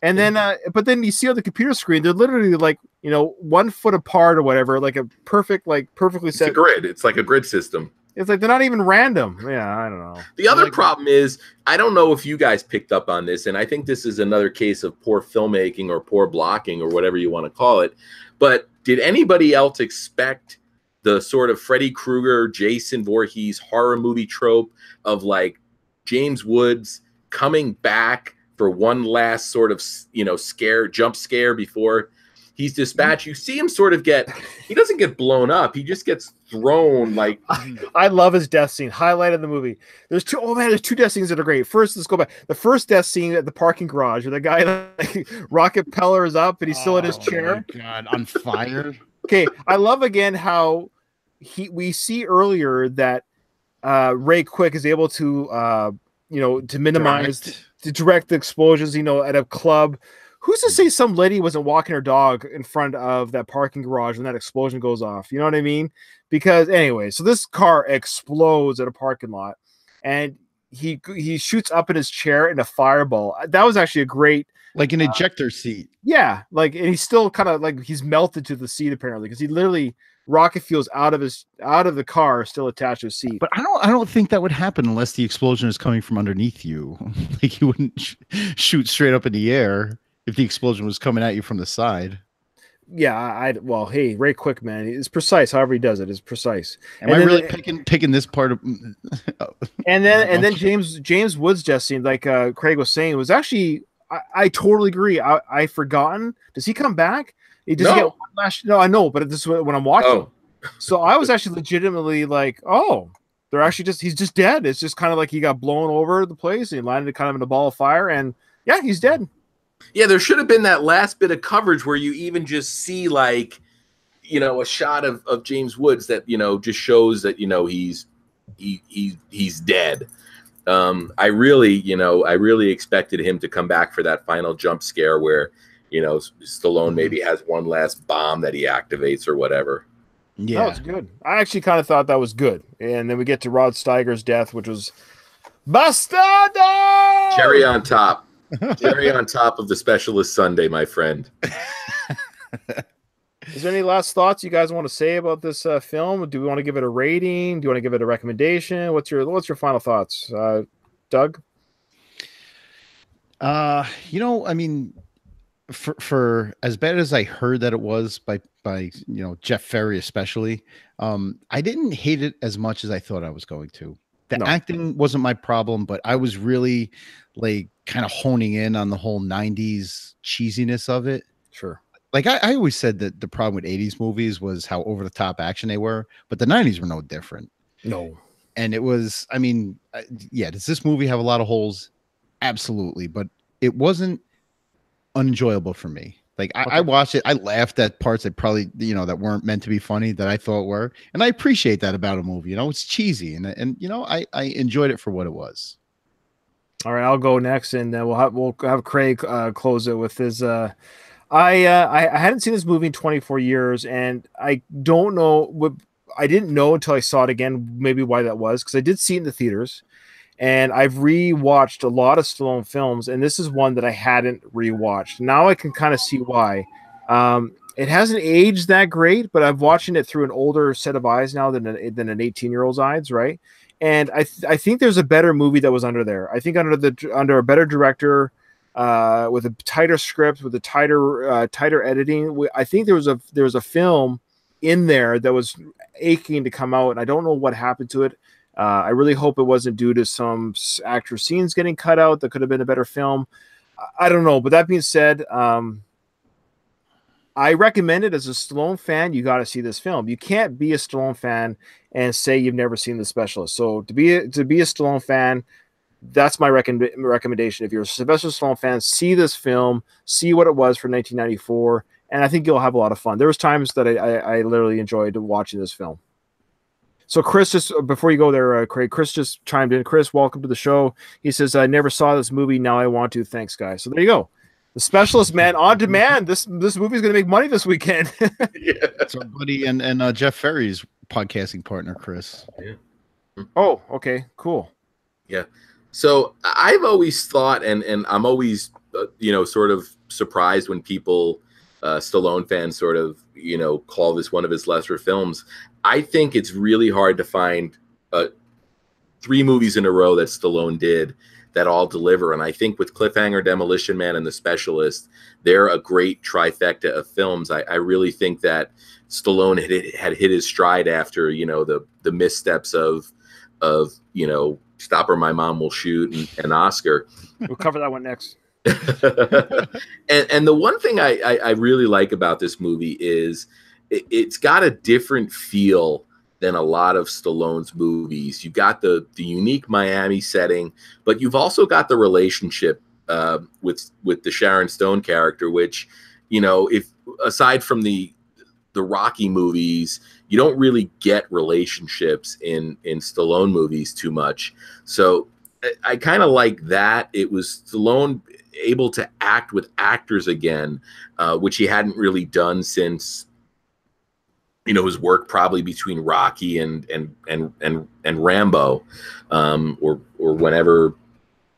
And then, but then you see on the computer screen, they're literally like 1 foot apart or whatever, like a perfectly set.
It's a grid. It's like a grid system.
It's like they're not even random. Yeah, I don't know.
The other problem is, I don't know if you guys picked up on this, and I think this is another case of poor filmmaking or poor blocking or whatever you want to call it. But did anybody else expect the sort of Freddy Krueger, Jason Voorhees horror movie trope of like James Woods coming back for one last sort of jump scare before he's dispatched. You see him sort of he doesn't get blown up. He just gets thrown like.
I love his death scene, highlight of the movie. There's two death scenes that are great. First, let's go back. The first death scene at the parking garage where the guy like, rocket pellers up and he's still in his chair.
Oh my God, on fire.
Okay, I love again how we see earlier that Ray Quick is able to to minimize to direct the explosions, at a club. Who's to say some lady wasn't walking her dog in front of that parking garage when that explosion goes off? You know what I mean? Because anyway, so this car explodes at a parking lot, and he shoots up in his chair in a fireball. That was actually a great,
like an ejector seat.
Yeah, and he's still kind of like he's melted to the seat apparently because he literally rocket fuels out of the car still attached to his seat.
But I don't think that would happen unless the explosion is coming from underneath you. Like you wouldn't shoot straight up in the air if the explosion was coming at you from the side.
Yeah, well, hey, Ray Quick, man, it's precise. However he does it is precise.
Am I really picking this part of?
and then James Woods death scene, like Craig was saying, was actually I totally agree. I forgotten. Does he come back? He does get one last. No, I know, but this is when I'm watching.
Oh.
So I was actually legitimately like, oh, they're actually he's just dead. It's just kind of like he got blown over the place and he landed kind of in a ball of fire, and yeah, he's dead.
Yeah, there should have been that last bit of coverage where you even just see a shot of James Woods that just shows that he's dead. I really expected him to come back for that final jump scare where Stallone maybe has one last bomb that he activates or whatever.
Yeah, that was good. I actually kind of thought that was good, and then we get to Rod Steiger's death, which was bastardo.
Cherry on top. Cherry on top of the Specialist Sunday, my friend.
Is there any last thoughts you guys want to say about this film? Do we want to give it a rating? Do you want to give it a recommendation? What's your final thoughts, Doug?
I mean, for as bad as I heard that it was by Jeff Ferry especially, I didn't hate it as much as I thought I was going to. The acting wasn't my problem, but I was really like kind of honing in on the whole 90s cheesiness of it.
Sure.
Like I always said that the problem with 80s movies was how over the top action they were, but the 90s were no different.
No.
And it was, I mean, does this movie have a lot of holes? Absolutely. But it wasn't unenjoyable for me. Like I watched it. I laughed at parts that probably, that weren't meant to be funny that I thought were. And I appreciate that about a movie. It's cheesy. And I enjoyed it for what it was. All
right, I'll go next, and then we'll have Craig close it with his. I hadn't seen this movie in 24 years, and I don't know what I didn't know until I saw it again. Maybe why that was, because I did see it in the theaters, and I've rewatched a lot of Stallone films, and this is one that I hadn't rewatched. Now I can kind of see why. It hasn't aged that great, but I'm watching it through an older set of eyes now than an 18-year-old's eyes, right? And I think there's a better movie that was under there. I think under a better director, with a tighter script, with a tighter editing. I think there was a film in there that was aching to come out, and I don't know what happened to it. I really hope it wasn't due to some actor scenes getting cut out. That could have been a better film. I don't know. But that being said, I recommend it as a Stallone fan. You got to see this film. You can't be a Stallone fan and say you've never seen The Specialist. So to be a Stallone fan, that's my recommendation. If you're a Sylvester Stallone fan, see this film, see what it was for 1994, and I think you'll have a lot of fun. There was times that I literally enjoyed watching this film. So Chris, just before you go there, Craig, Chris just chimed in. Chris, welcome to the show. He says, I never saw this movie. Now I want to. Thanks, guys. So there you go. The Specialist, man, on demand. This movie's going to make money this weekend.
Yeah. It's our buddy and Jeff Ferry's podcasting partner, Chris.
Yeah.
Oh, okay, cool.
Yeah. So I've always thought, and I'm always, sort of surprised when people, Stallone fans, sort of, call this one of his lesser films. I think it's really hard to find 3 movies in a row that Stallone did that all deliver. And I think with Cliffhanger, Demolition Man, and The Specialist, they're a great trifecta of films. I really think that Stallone had hit his stride after, the missteps of Stop or My Mom Will Shoot and Oscar.
We'll cover that one next.
And the one thing I really like about this movie is it's got a different feel than a lot of Stallone's movies. You've got the unique Miami setting, but you've also got the relationship with the Sharon Stone character, which, you know, if aside from the Rocky movies, you don't really get relationships in Stallone movies too much. So I kind of like that. It was Stallone able to act with actors again, which he hadn't really done since, you know, his work probably between Rocky and Rambo, or whenever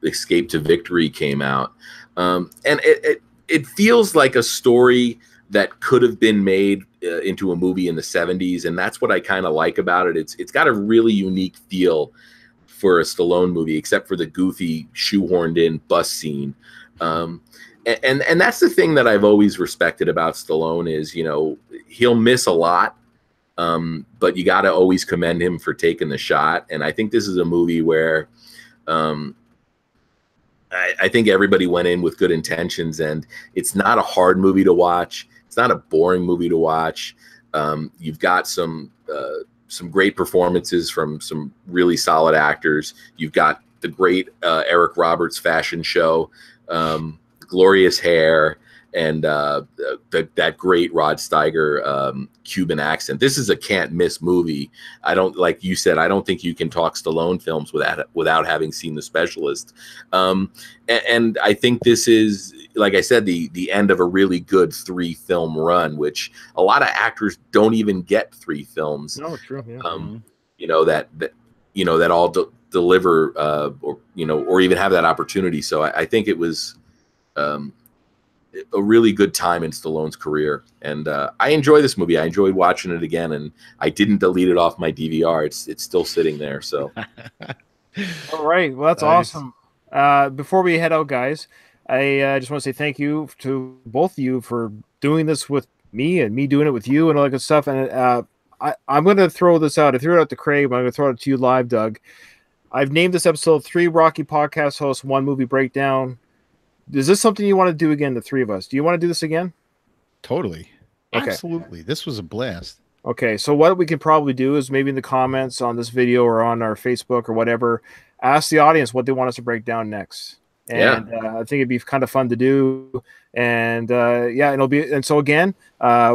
Escape to Victory came out. And it feels like a story that could have been made into a movie in the 70s, and that's what I kind of like about it. It's got a really unique feel for a Stallone movie, except for the goofy shoehorned in bus scene. And that's the thing that I've always respected about Stallone is, you know, he'll miss a lot, but you got to always commend him for taking the shot. And I think this is a movie where I think everybody went in with good intentions, and it's not a hard movie to watch. It's not a boring movie to watch. You've got some great performances from some really solid actors. You've got the great Eric Roberts fashion show, glorious hair, and that great Rod Steiger Cuban accent. This is a can't miss movie. I don't, like you said, I don't think you can talk Stallone films without having seen The Specialist. And I think this is, like I said, the end of a really good 3-film run, which a lot of actors don't even get 3 films.
No, true. Yeah.
You know, that all deliver or, you know, or even have that opportunity. So I think it was a really good time in Stallone's career, and I enjoy this movie. I enjoyed watching it again, and I didn't delete it off my DVR. It's still sitting there. So,
all right, well, that's awesome. Before we head out, guys, I just want to say thank you to both of you for doing this with me and me doing it with you and all that good stuff. And I'm going to throw this out. I threw it out to Craig, but I'm going to throw it to you live, Doug. I've named this episode 3 Rocky Podcast Hosts, 1 Movie Breakdown. Is this something you want to do again, the 3 of us? Do you want to do this again?
Totally.
Okay.
Absolutely. This was a blast.
Okay, so what we can probably do is maybe in the comments on this video or on our Facebook or whatever, ask the audience what they want us to break down next. And I think it'd be kind of fun to do. And it'll be. And so again,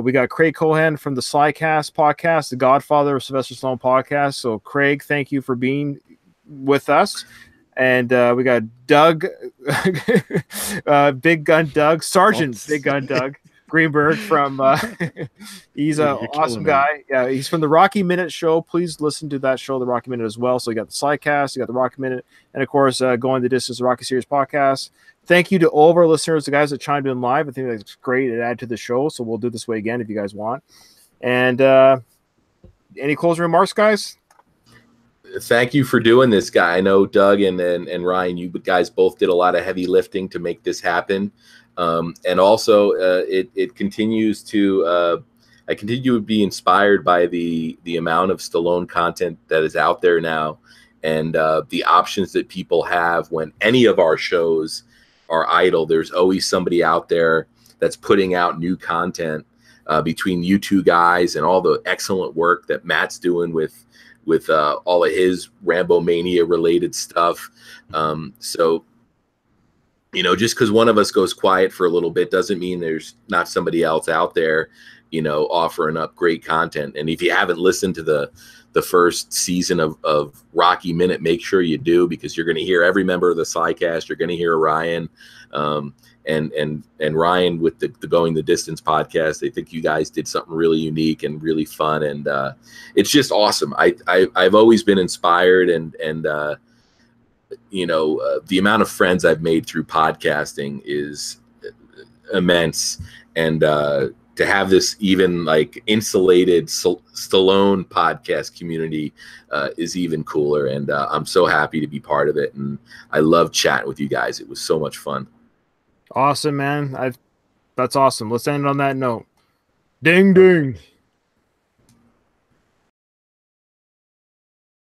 we got Craig Cohen from the SlyCast podcast, the Godfather of Sylvester Stallone podcast. So Craig, thank you for being with us. And we got Doug, Big Gun Doug, Sergeant Big Gun Doug Greenberg from. He's an awesome guy. Yeah, he's from the Rocky Minute show. Please listen to that show, the Rocky Minute, as well. So you got the SlyCast, you got the Rocky Minute, and of course, Going the Distance, the Rocky Series podcast. Thank you to all of our listeners, the guys that chimed in live. I think that's great. It added to the show, so we'll do this way again if you guys want. And any closing remarks, guys?
Thank you for doing this, guy. I know Doug and Ryan, you guys both did a lot of heavy lifting to make this happen. And also, it continues to. I continue to be inspired by the amount of Stallone content that is out there now, and the options that people have when any of our shows are idle. There's always somebody out there that's putting out new content. Between you two guys and all the excellent work that Matt's doing with all of his Rambo Mania related stuff. So, you know, just because one of us goes quiet for a little bit doesn't mean there's not somebody else out there, you know, offering up great content. And if you haven't listened to the first season of Rocky Minute, make sure you do, because you're going to hear every member of the SlyCast. You're going to hear Ryan, and Ryan with the Going the Distance podcast. I think you guys did something really unique and really fun, and it's just awesome. I've always been inspired, and you know, the amount of friends I've made through podcasting is immense, and to have this even like insulated Stallone podcast community is even cooler, and I'm so happy to be part of it, and I love chatting with you guys. It was so much fun.
Awesome, man. That's awesome. Let's end on that note. Ding, ding.